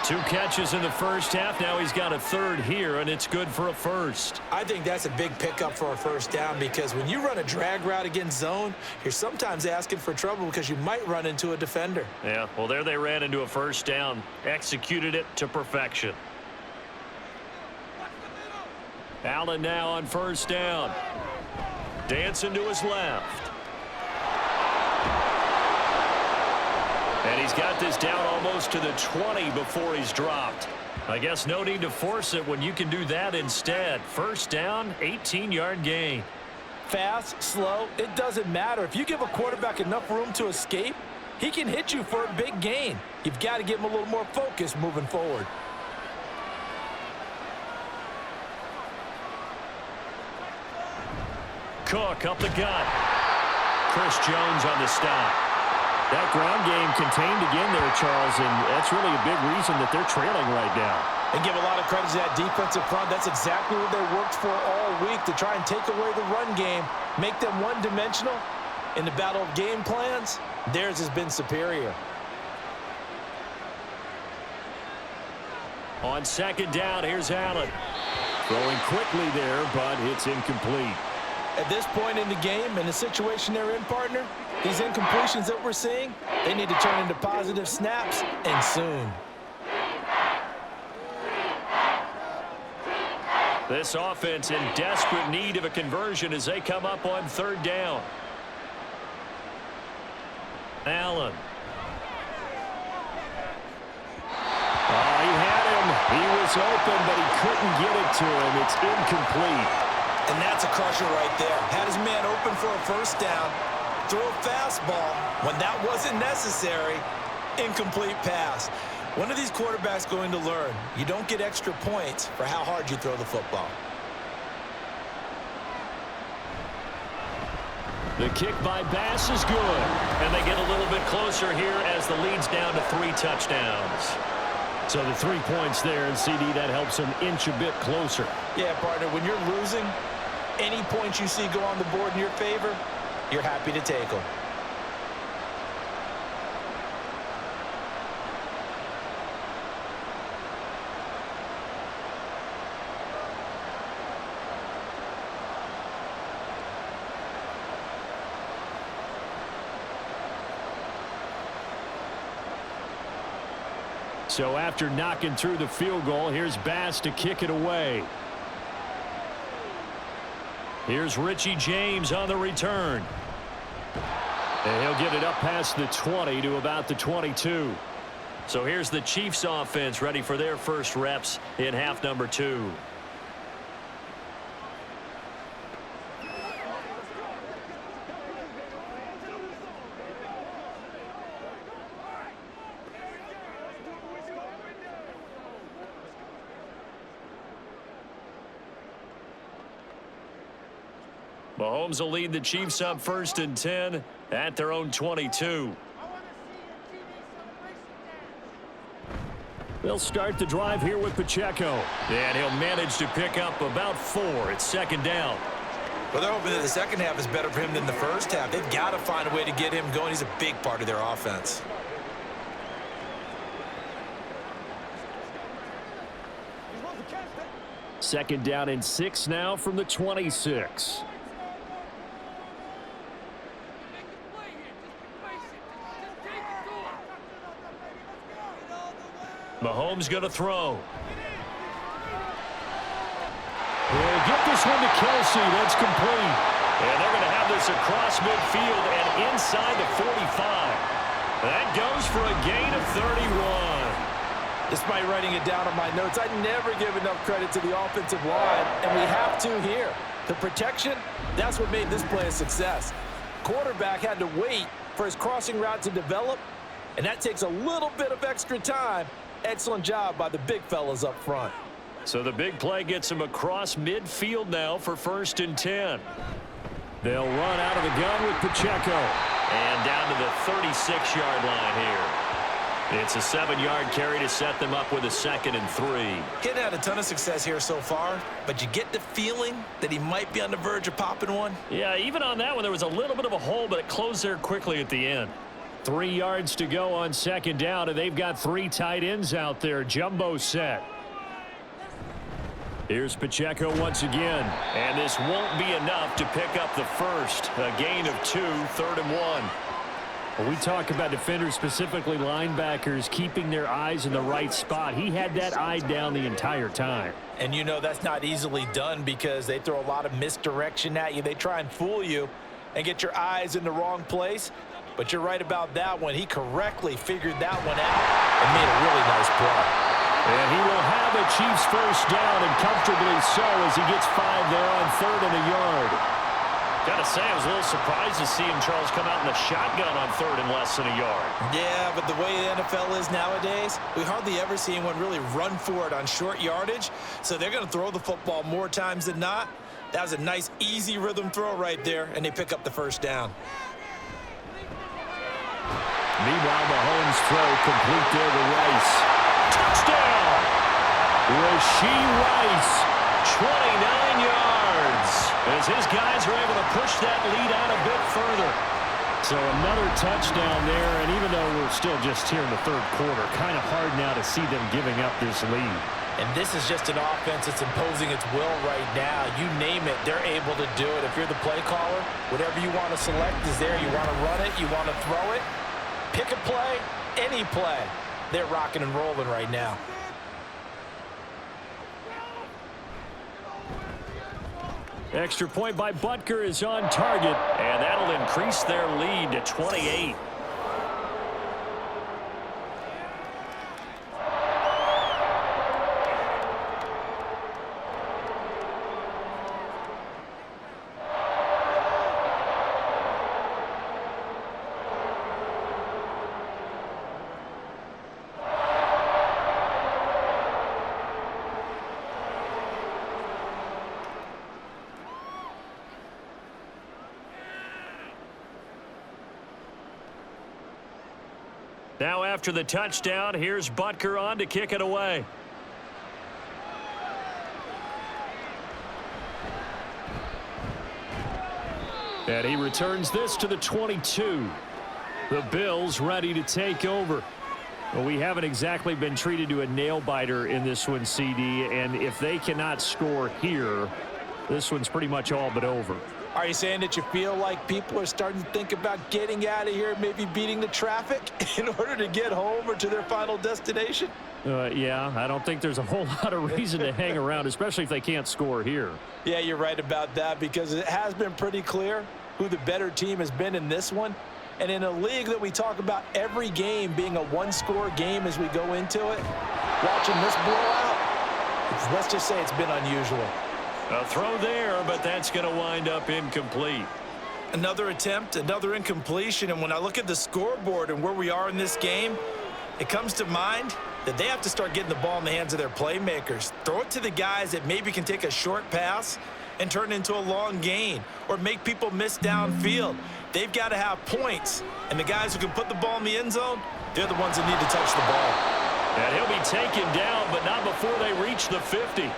2 catches in the first half. Now he's got a 3rd here, and it's good for a 1st. I think that's a big pickup for a first down because when you run a drag route against zone, you're sometimes asking for trouble because you might run into a defender. Yeah, well, there they ran into a first down. Executed it to perfection. Allen now on first down. Dancing to his left. And he's got this down almost to the 20 before he's dropped. I guess no need to force it when you can do that instead. First down, 18-yard gain. Fast, slow, it doesn't matter. If you give a quarterback enough room to escape, he can hit you for a big gain. You've got to give him a little more focus moving forward. Cook up the gut. Chris Jones on the stop. That ground game contained again there, Charles, and that's really a big reason that they're trailing right now. And give a lot of credit to that defensive front. That's exactly what they worked for all week, to try and take away the run game, make them one-dimensional. In the battle of game plans, theirs has been superior. On second down, here's Allen. Throwing quickly there, but it's incomplete. At this point in the game, in the situation they're in, partner, these incompletions that we're seeing, they need to turn into positive snaps, and soon. This offense in desperate need of a conversion as they come up on third down. Allen. He had him. He was open, but he couldn't get it to him. It's incomplete. And that's a crusher right there. Had his man open for a first down. Throw a fastball when that wasn't necessary. Incomplete pass. When are these quarterbacks going to learn? You don't get extra points for how hard you throw the football. The kick by Bass is good. And they get a little bit closer here as the lead's down to 3 touchdowns. So the 3 points there, and CD, that helps them inch a bit closer. Yeah, partner, when you're losing, any points you see go on the board in your favor, you're happy to take them. So after knocking through the field goal, here's Bass to kick it away. Here's Richie James on the return. And he'll get it up past the 20 to about the 22. So here's the Chiefs offense ready for their first reps in half number 2. Mahomes will lead the Chiefs up 1st and 10 at their own 22. They'll start the drive here with Pacheco. And he'll manage to pick up about 4. It's 2nd down. Well, they're hoping that the second half is better for him than the first half. They've got to find a way to get him going. He's a big part of their offense. Second down and 6 now from the 26. Mahomes going to throw. He'll get this one to Kelsey. That's complete. And they're going to have this across midfield and inside the 45. That goes for a gain of 31. Despite writing it down on my notes, I never give enough credit to the offensive line, and we have to here. The protection, that's what made this play a success. Quarterback had to wait for his crossing route to develop, and that takes a little bit of extra time. Excellent job by the big fellas up front. So the big play gets him across midfield now for 1st and 10. They'll run out of the gun with Pacheco. And down to the 36-yard line here. It's a 7-yard carry to set them up with a 2nd and 3. Getting had a ton of success here so far, but you get the feeling that he might be on the verge of popping one. Yeah, even on that one, there was a little bit of a hole, but it closed there quickly at the end. 3 yards to go on 2nd down, and they've got 3 tight ends out there. Jumbo set. Here's Pacheco once again, and this won't be enough to pick up the first. A gain of 2, 3rd and 1. When we talk about defenders, specifically linebackers, keeping their eyes in the right spot, he had that eye down the entire time. And you know that's not easily done because they throw a lot of misdirection at you. They try and fool you and get your eyes in the wrong place. But you're right about that one. He correctly figured that one out and made a really nice play. And he will have a Chiefs first down, and comfortably so as he gets 5 there on 3rd and a yard. Got to say, I was a little surprised to see him, Charles, come out in the shotgun on 3rd and less than a yard. Yeah, but the way the NFL is nowadays, we hardly ever see anyone really run for it on short yardage. So they're going to throw the football more times than not. That was a nice, easy rhythm throw right there, and they pick up the first down. Meanwhile, Mahomes throw complete there to Rice. Touchdown! Rashee Rice, 29 yards. As his guys are able to push that lead out a bit further. So another touchdown there, and even though we're still just here in the 3rd quarter, kind of hard now to see them giving up this lead. And this is just an offense that's imposing its will right now. You name it, they're able to do it. If you're the play caller, whatever you want to select is there. You want to run it, you want to throw it. Pick a play, any play. They're rocking and rolling right now. Extra point by Butker is on target, and that'll increase their lead to 28. Now after the touchdown, here's Butker on to kick it away. And he returns this to the 22. The Bills ready to take over. Well, we haven't exactly been treated to a nail-biter in this one, CD, and if they cannot score here, this one's pretty much all but over. Are you saying that you feel like people are starting to think about getting out of here, maybe beating the traffic in order to get home or to their final destination? Yeah, I don't think there's a whole lot of reason to hang around, especially if they can't score here. Yeah, you're right about that, because it has been pretty clear who the better team has been in this one. And in a league that we talk about every game being a one-score game as we go into it, watching this blowout, let's just say it's been unusual. A throw there, but that's going to wind up incomplete. Another attempt, another incompletion, and when I look at the scoreboard and where we are in this game, it comes to mind that they have to start getting the ball in the hands of their playmakers. Throw it to the guys that maybe can take a short pass and turn it into a long gain or make people miss downfield. They've got to have points, and the guys who can put the ball in the end zone, they're the ones that need to touch the ball. And he'll be taken down, but not before they reach the 50.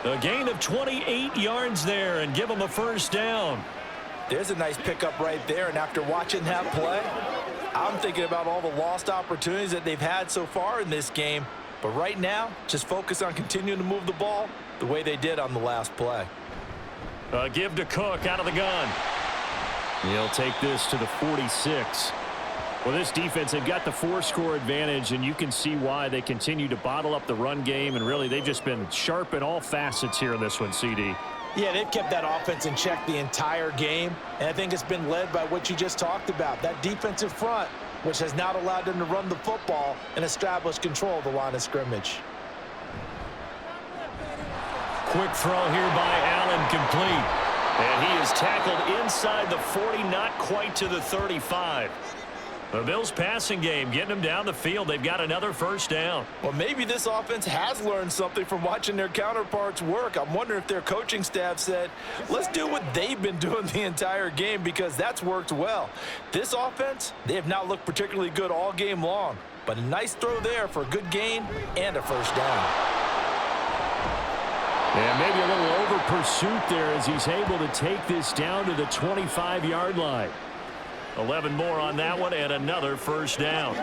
A gain of 28 yards there, and give them a first down. There's a nice pickup right there, and after watching that play, I'm thinking about all the lost opportunities that they've had so far in this game. But right now, just focus on continuing to move the ball the way they did on the last play. Give to Cook out of the gun. He'll take this to the 46. Well, this defense, they've got the 4-score advantage, and you can see why they continue to bottle up the run game, and really they've just been sharp in all facets here in this one, CD. Yeah, they've kept that offense in check the entire game, and I think it's been led by what you just talked about, that defensive front, which has not allowed them to run the football and establish control of the line of scrimmage. Quick throw here by Allen, complete. And he is tackled inside the 40, not quite to the 35. The Bills' passing game getting them down the field. They've got another first down. Well, maybe this offense has learned something from watching their counterparts work. I'm wondering if their coaching staff said, let's do what they've been doing the entire game, because that's worked well. This offense, they have not looked particularly good all game long, but a nice throw there for a good gain and a first down. And maybe a little over pursuit there as he's able to take this down to the 25-yard line. 11 more on that one and another first down.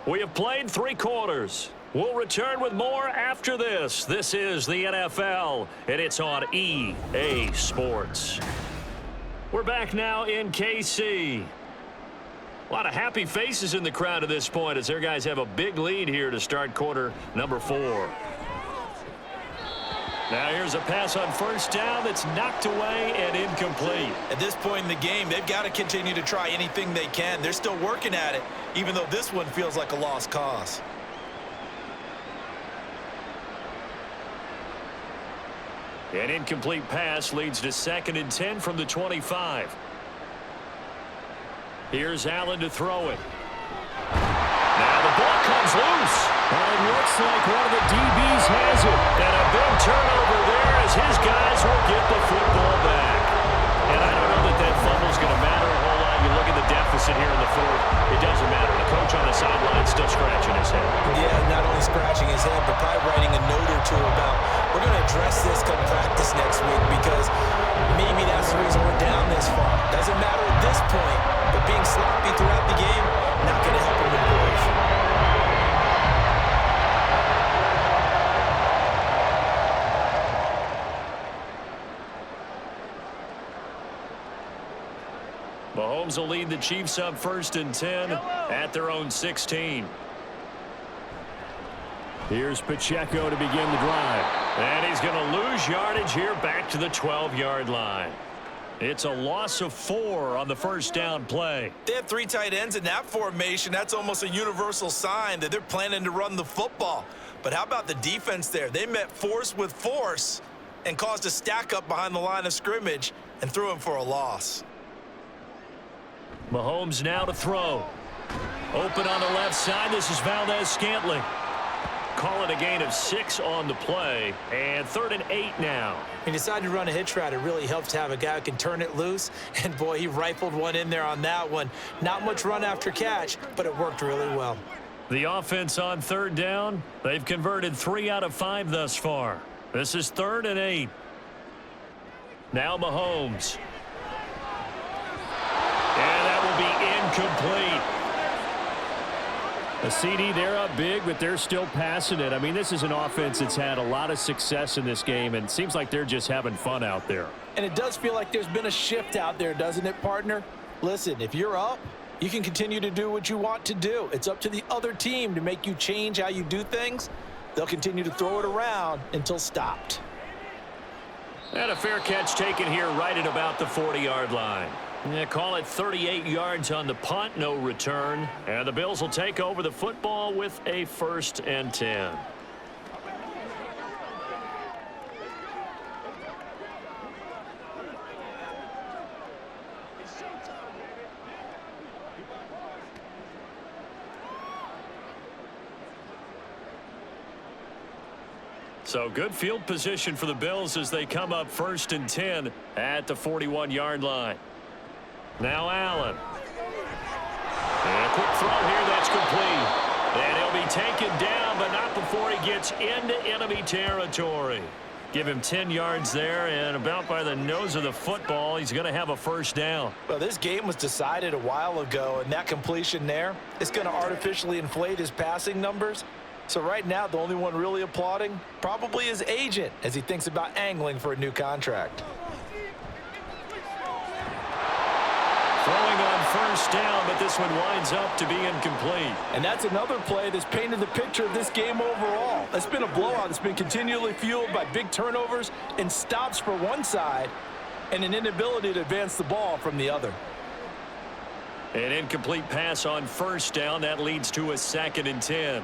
We have played 3 quarters. We'll return with more after this. This is the NFL, and it's on EA Sports. We're back now in KC. A lot of happy faces in the crowd at this point as their guys have a big lead here to start quarter number 4. Now here's a pass on first down that's knocked away and incomplete. At this point in the game, they've got to continue to try anything they can. They're still working at it, even though this one feels like a lost cause. An incomplete pass leads to 2nd and 10 from the 25. Here's Allen to throw it. Now the ball comes loose. And it looks like one of the DBs has it. And a big turnover there as his guys will get the football back. And I don't know that that fumble's going to matter a whole lot. You look at the deficit here in the 4th. It doesn't matter. The coach on the sideline still scratching his head. Yeah, not only scratching his head, but probably writing a note or two about, we're going to address this come practice next week, because maybe that's the reason we're down this far. Doesn't matter at this point, but being sloppy throughout the game, not going to help him improve. Mahomes will lead the Chiefs up 1st and 10 at their own 16. Here's Pacheco to begin the drive. And he's going to lose yardage here back to the 12-yard line. It's a loss of 4 on the first down play. They have 3 tight ends in that formation. That's almost a universal sign that they're planning to run the football. But how about the defense there? They met force with force and caused a stack up behind the line of scrimmage and threw him for a loss. Mahomes now to throw. Open on the left side. This is Valdez-Scantling. call it a gain of 6 on the play. And 3rd and 8 now. He decided to run a hitch route. It really helps to have a guy who can turn it loose. And, boy, he rifled one in there on that one. Not much run after catch, but it worked really well. The offense on 3rd down. They've converted 3 out of 5 thus far. This is 3rd and 8. Now Mahomes. And that will be incomplete. A CD, they're up big, but they're still passing it. I mean, this is an offense that's had a lot of success in this game, and it seems like they're just having fun out there. And it does feel like there's been a shift out there, doesn't it, partner? Listen, if you're up, you can continue to do what you want to do. It's up to the other team to make you change how you do things. They'll continue to throw it around until stopped. And a fair catch taken here right at about the 40-yard line. Yeah, call it 38 yards on the punt, no return. And the Bills will take over the football with a 1st and 10. So good field position for the Bills as they come up 1st and 10 at the 41-yard line. Now Allen. And a quick throw here, that's complete. And he'll be taken down, but not before he gets into enemy territory. Give him 10 yards there, and about by the nose of the football, he's going to have a 1st down. Well, this game was decided a while ago, and that completion there is going to artificially inflate his passing numbers. So right now, the only one really applauding probably his agent as he thinks about angling for a new contract. Throwing on 1st down, but this one winds up to be incomplete. And that's another play that's painted the picture of this game overall. It's been a blowout. It's been continually fueled by big turnovers and stops for one side and an inability to advance the ball from the other. An incomplete pass on 1st down. That leads to a 2nd and 10.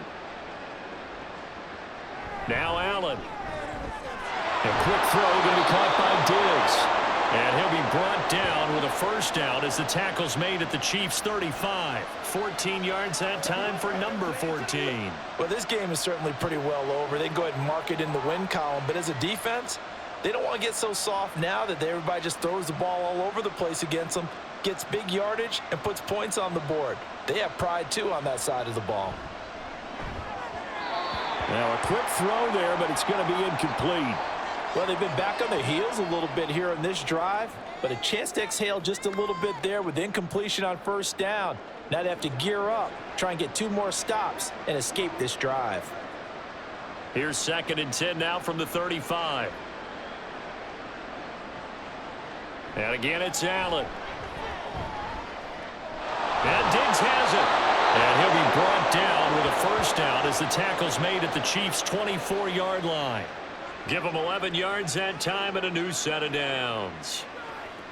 Now Allen. A quick throw going to be caught by Diggs. And he'll be brought down with a 1st down as the tackle's made at the Chiefs' 35. 14 yards that time for number 14. Well, this game is certainly pretty well over. They can go ahead and mark it in the win column. But as a defense, they don't want to get so soft now that everybody just throws the ball all over the place against them, gets big yardage, and puts points on the board. They have pride, too, on that side of the ball. Now a quick throw there, but it's going to be incomplete. Well, they've been back on their heels a little bit here on this drive, but a chance to exhale just a little bit there with incompletion on 1st down. Now they have to gear up, try and get 2 more stops, and escape this drive. Here's 2nd and 10 now from the 35. And again, it's Allen. And Diggs has it. And he'll be brought down with a 1st down as the tackle's made at the Chiefs' 24-yard line. Give them 11 yards that time and a new set of downs.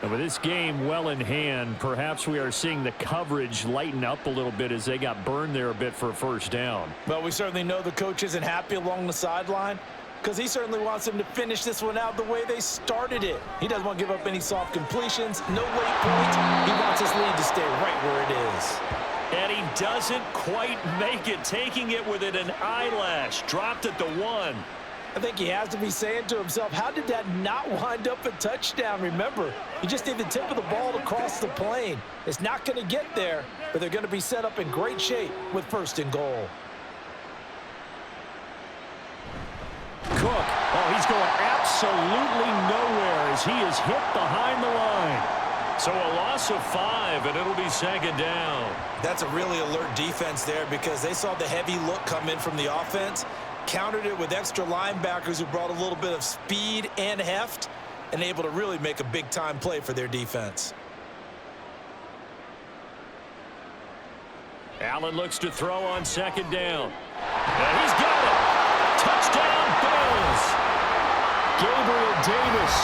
And with this game well in hand, perhaps we are seeing the coverage lighten up a little bit as they got burned there a bit for a 1st down. Well, we certainly know the coach isn't happy along the sideline because he certainly wants them to finish this one out the way they started it. He doesn't want to give up any soft completions, no late points. He wants his lead to stay right where it is. And he doesn't quite make it, taking it within an eyelash. Dropped at the 1. I think he has to be saying to himself, how did that not wind up a touchdown? Remember, you just need the tip of the ball to cross the plane. It's not going to get there, but they're going to be set up in great shape with 1st and goal. Cook, oh, he's going absolutely nowhere as he is hit behind the line. So a loss of 5, and it'll be 2nd down. That's a really alert defense there because they saw the heavy look come in from the offense, countered it with extra linebackers who brought a little bit of speed and heft, and able to really make a big-time play for their defense. Allen looks to throw on 2nd down. And he's got it. Touchdown, Bills. Gabriel Davis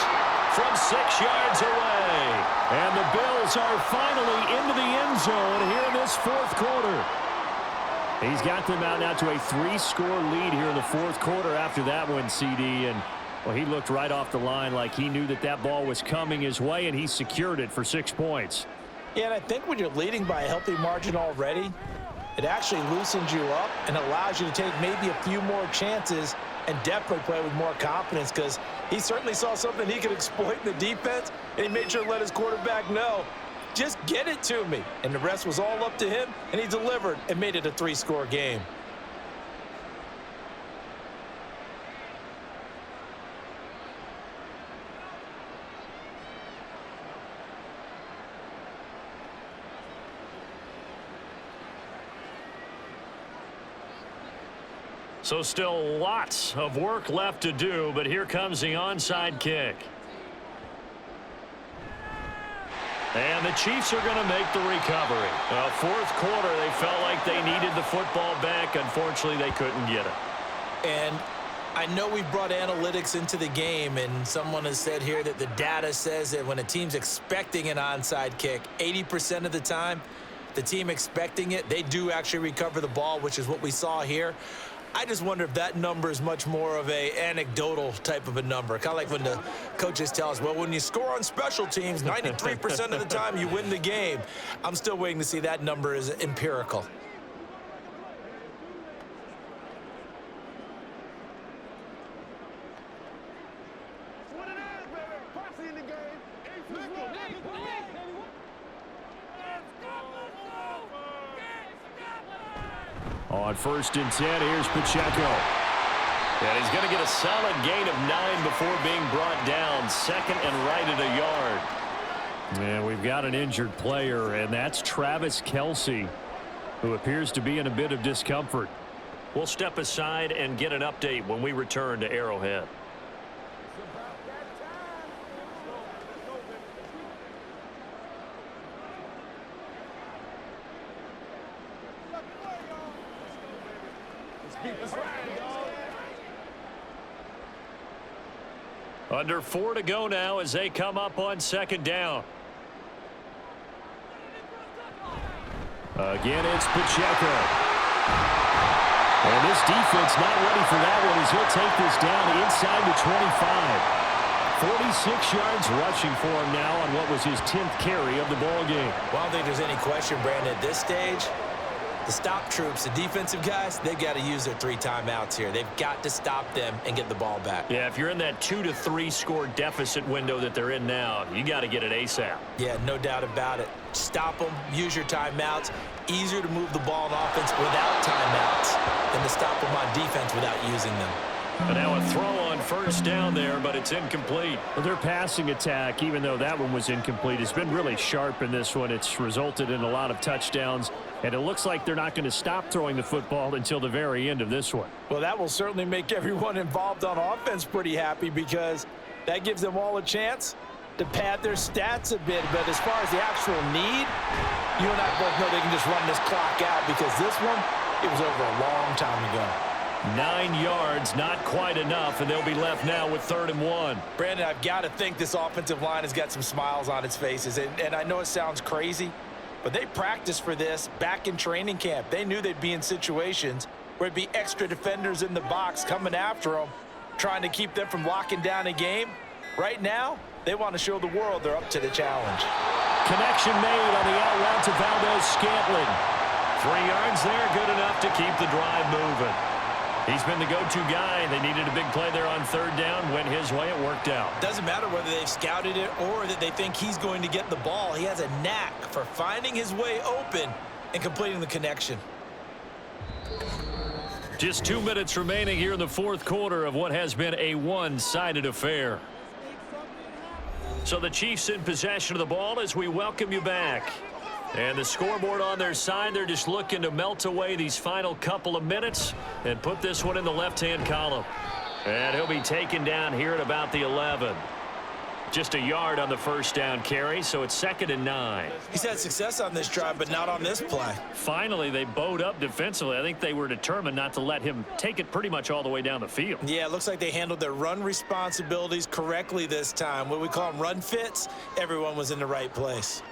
from 6 yards away. And the Bills are finally into the end zone here in this 4th quarter. He's got them out now to a 3-score lead here in the 4th quarter after that one, CD. And, well, he looked right off the line like he knew that that ball was coming his way, and he secured it for 6 points. Yeah, and I think when you're leading by a healthy margin already, It actually loosens you up and allows you to take maybe a few more chances and definitely play with more confidence, because he certainly saw something he could exploit in the defense, and he made sure to let his quarterback know, just get it to me. And the rest was all up to him, and he delivered and made it a 3-score game. So still lots of work left to do, but here comes the onside kick. And the Chiefs are going to make the recovery. Fourth quarter, they felt like they needed the football back. Unfortunately, they couldn't get it. And I know we brought analytics into the game, and someone has said here that the data says that when a team's expecting an onside kick, 80% of the time, the team expecting it, they do actually recover the ball, which is what we saw here. I just wonder if that number is much more of a anecdotal type of a number. Kind of like when the coaches tell us, well, when you score on special teams, 93% of the time you win the game. I'm still waiting to see that number is empirical. On 1st and 10, here's Pacheco. And he's going to get a solid gain of 9 before being brought down. Second and right at a yard. And we've got an injured player, and that's Travis Kelce, who appears to be in a bit of discomfort. We'll step aside and get an update when we return to Arrowhead. Under 4 to go now as they come up on 2nd down. Again, it's Pacheco. And this defense not ready for that one as he'll take this down inside the 25. 46 yards rushing for him now on what was his 10th carry of the ball game. Well, I don't think there's any question, Brandon, at this stage, the stop troops, the defensive guys, they've got to use their 3 timeouts here. They've got to stop them and get the ball back. Yeah, if you're in that 2 to 3 score deficit window that they're in now, you got to get it ASAP. Yeah, no doubt about it. Stop them, use your timeouts. Easier to move the ball on offense without timeouts than to stop them on defense without using them. And now a throw on 1st down there, but it's incomplete. Well, their passing attack, even though that one was incomplete, has been really sharp in this one. It's resulted in a lot of touchdowns, and it looks like they're not going to stop throwing the football until the very end of this one. Well, that will certainly make everyone involved on offense pretty happy, because that gives them all a chance to pad their stats a bit. But as far as the actual need, you and I both know they can just run this clock out, because this one, it was over a long time ago. 9 yards, not quite enough, and they'll be left now with 3rd and 1. Brandon, I've got to think this offensive line has got some smiles on its faces. And I know it sounds crazy, but they practiced for this back in training camp. They knew they'd be in situations where it'd be extra defenders in the box coming after them, trying to keep them from locking down a game. Right now, they want to show the world they're up to the challenge. Connection made on the out route to Valdez-Scantling. 3 yards there, good enough to keep the drive moving. He's been the go-to guy. They needed a big play there on 3rd down. Went his way. It worked out. Doesn't matter whether they've scouted it or that they think he's going to get the ball. He has a knack for finding his way open and completing the connection. Just 2 minutes remaining here in the 4th quarter of what has been a one-sided affair. So the Chiefs in possession of the ball as we welcome you back. And the scoreboard on their side, they're just looking to melt away these final couple of minutes and put this one in the left-hand column. And he'll be taken down here at about the 11. Just a yard on the 1st down carry, so it's 2nd and 9. He's had success on this drive, but not on this play. Finally, they bowed up defensively. I think they were determined not to let him take it pretty much all the way down the field. Yeah, it looks like they handled their run responsibilities correctly this time. What we call them run fits, everyone was in the right place.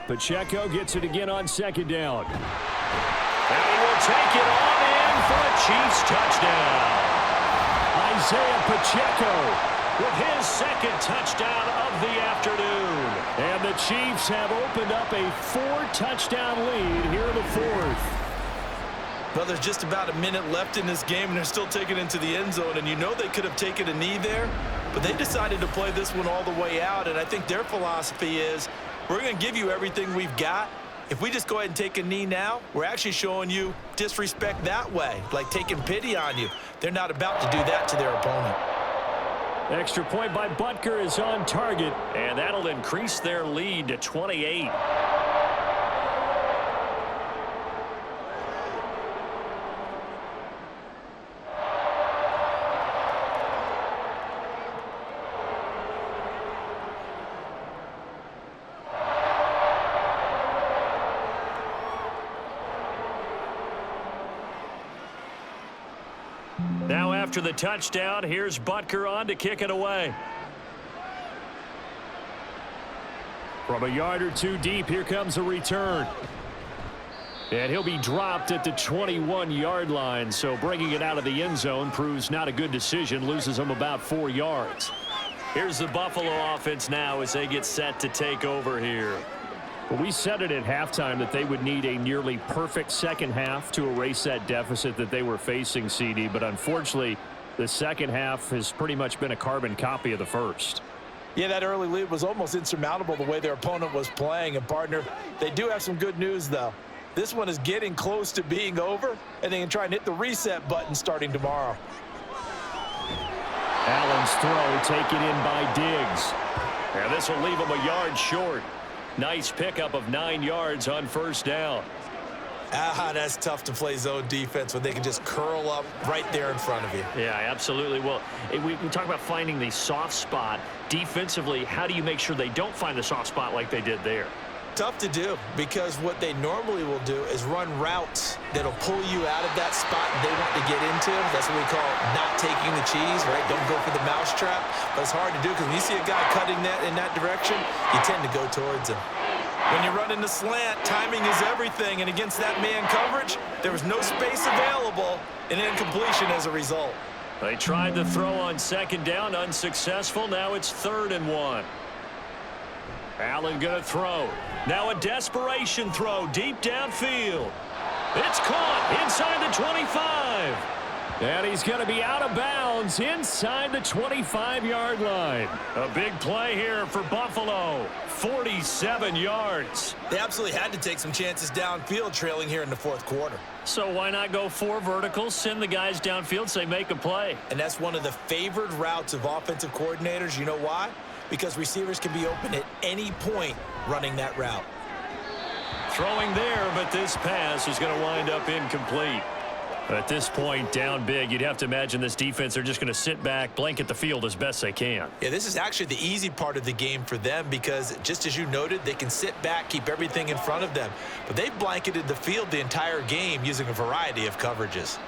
Pacheco gets it again on 2nd down. And he will take it on in for a Chiefs touchdown. Isaiah Pacheco with his second touchdown of the afternoon. And the Chiefs have opened up a 4-touchdown lead here in the fourth. Well, there's just about a minute left in this game, and they're still taking it into the end zone. And you know they could have taken a knee there, but they decided to play this one all the way out. And I think their philosophy is, we're going to give you everything we've got. If we just go ahead and take a knee now, we're actually showing you disrespect that way, like taking pity on you. They're not about to do that to their opponent. Extra point by Butker is on target, and that'll increase their lead to 28. Now after the touchdown, here's Butker on to kick it away. From a yard or two deep, here comes a return. And he'll be dropped at the 21-yard line, so bringing it out of the end zone proves not a good decision, loses him about 4 yards. Here's the Buffalo offense now as they get set to take over here. Well, we said it at halftime that they would need a nearly perfect second half to erase that deficit that they were facing, CD, but unfortunately, the second half has pretty much been a carbon copy of the first. Yeah, that early lead was almost insurmountable the way their opponent was playing. And, partner, they do have some good news, though. This one is getting close to being over, and they can try and hit the reset button starting tomorrow. Allen's throw taken in by Diggs. And this will leave him a yard short. Nice pickup of 9 yards on first down. That's tough to play zone defense when they can just curl up right there in front of you. Yeah, absolutely. Well, we talk about finding the soft spot. Defensively, how do you make sure they don't find the soft spot like they did there? Tough to do, because what they normally will do is run routes that'll pull you out of that spot they want to get into. That's what we call not taking the cheese, right? Don't go for the mousetrap. But it's hard to do because when you see a guy cutting that in that direction, you tend to go towards him. When you run in the slant, timing is everything, and against that man coverage, there was no space available, and incompletion as a result. They tried the throw on second down, unsuccessful. Now it's 3rd and 1. Allen gonna throw. Now a desperation throw deep downfield. It's caught inside the 25. And he's going to be out of bounds inside the 25-yard line. A big play here for Buffalo. 47 yards. They absolutely had to take some chances downfield trailing here in the fourth quarter. So why not go 4 verticals, send the guys downfield, say make a play. And that's one of the favored routes of offensive coordinators. You know why? Because receivers can be open at any point running that route. Throwing there, but this pass is going to wind up incomplete. At this point, down big, you'd have to imagine this defense, they're just going to sit back, blanket the field as best they can. Yeah, this is actually the easy part of the game for them because, just as you noted, they can sit back, keep everything in front of them. But they've blanketed the field the entire game using a variety of coverages.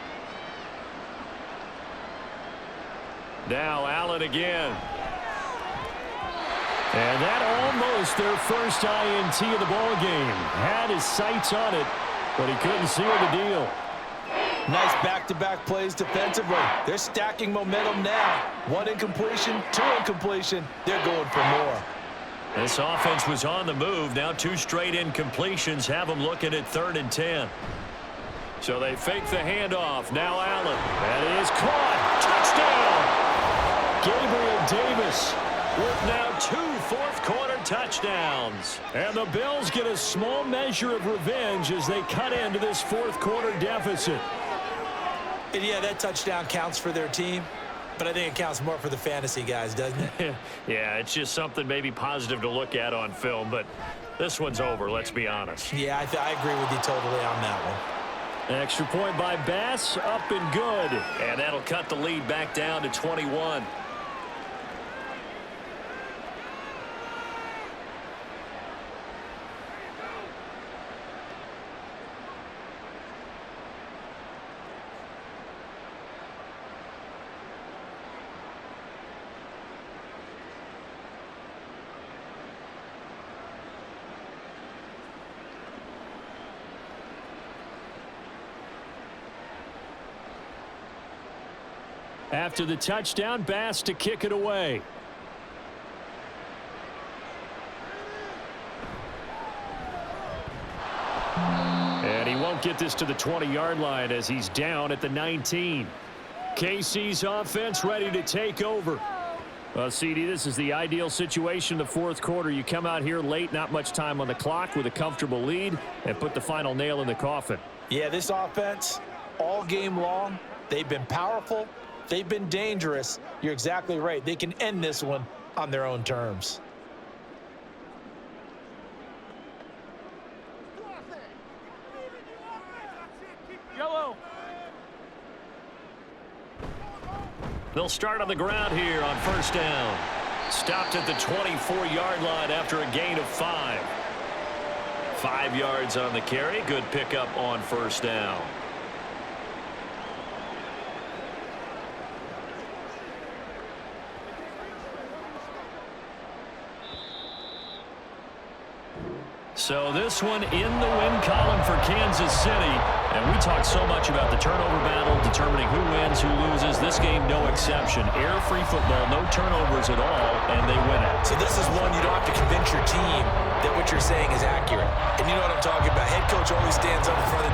Now Allen again. And that almost their first INT of the ball game. Had his sights on it, but he couldn't seal the deal. Nice back-to-back plays defensively. They're stacking momentum now. 1 incompletion, 2 incompletion. They're going for more. This offense was on the move. Now 2 straight incompletions have them looking at 3rd and 10. So they fake the handoff. Now Allen. That is caught. Touchdown. Gabriel Davis with now 2 fourth-quarter touchdowns. And the Bills get a small measure of revenge as they cut into this fourth-quarter deficit. And yeah, that touchdown counts for their team, but I think it counts more for the fantasy guys, doesn't it? Yeah, it's just something maybe positive to look at on film, but this one's over, let's be honest. Yeah, I agree with you totally on that one. Extra point by Bass, up and good. And that'll cut the lead back down to 21. After the touchdown, Bass to kick it away. And he won't get this to the 20-yard line as he's down at the 19. KC's offense ready to take over. Well, CD, this is the ideal situation in the fourth quarter. You come out here late, not much time on the clock with a comfortable lead, and put the final nail in the coffin. Yeah, this offense, all game long, they've been powerful. They've been dangerous. You're exactly right. They can end this one on their own terms. Yellow. They'll start on the ground here on first down. Stopped at the 24-yard line after a gain of 5. 5 yards on the carry. Good pickup on first down. So this one in the win column for Kansas City. And we talk so much about the turnover battle, determining who wins, who loses. This game, no exception. Air-free football, no turnovers at all, and they win it. So this is one you don't have to convince your team that what you're saying is accurate. And you know what I'm talking about. Head coach always stands up in front of the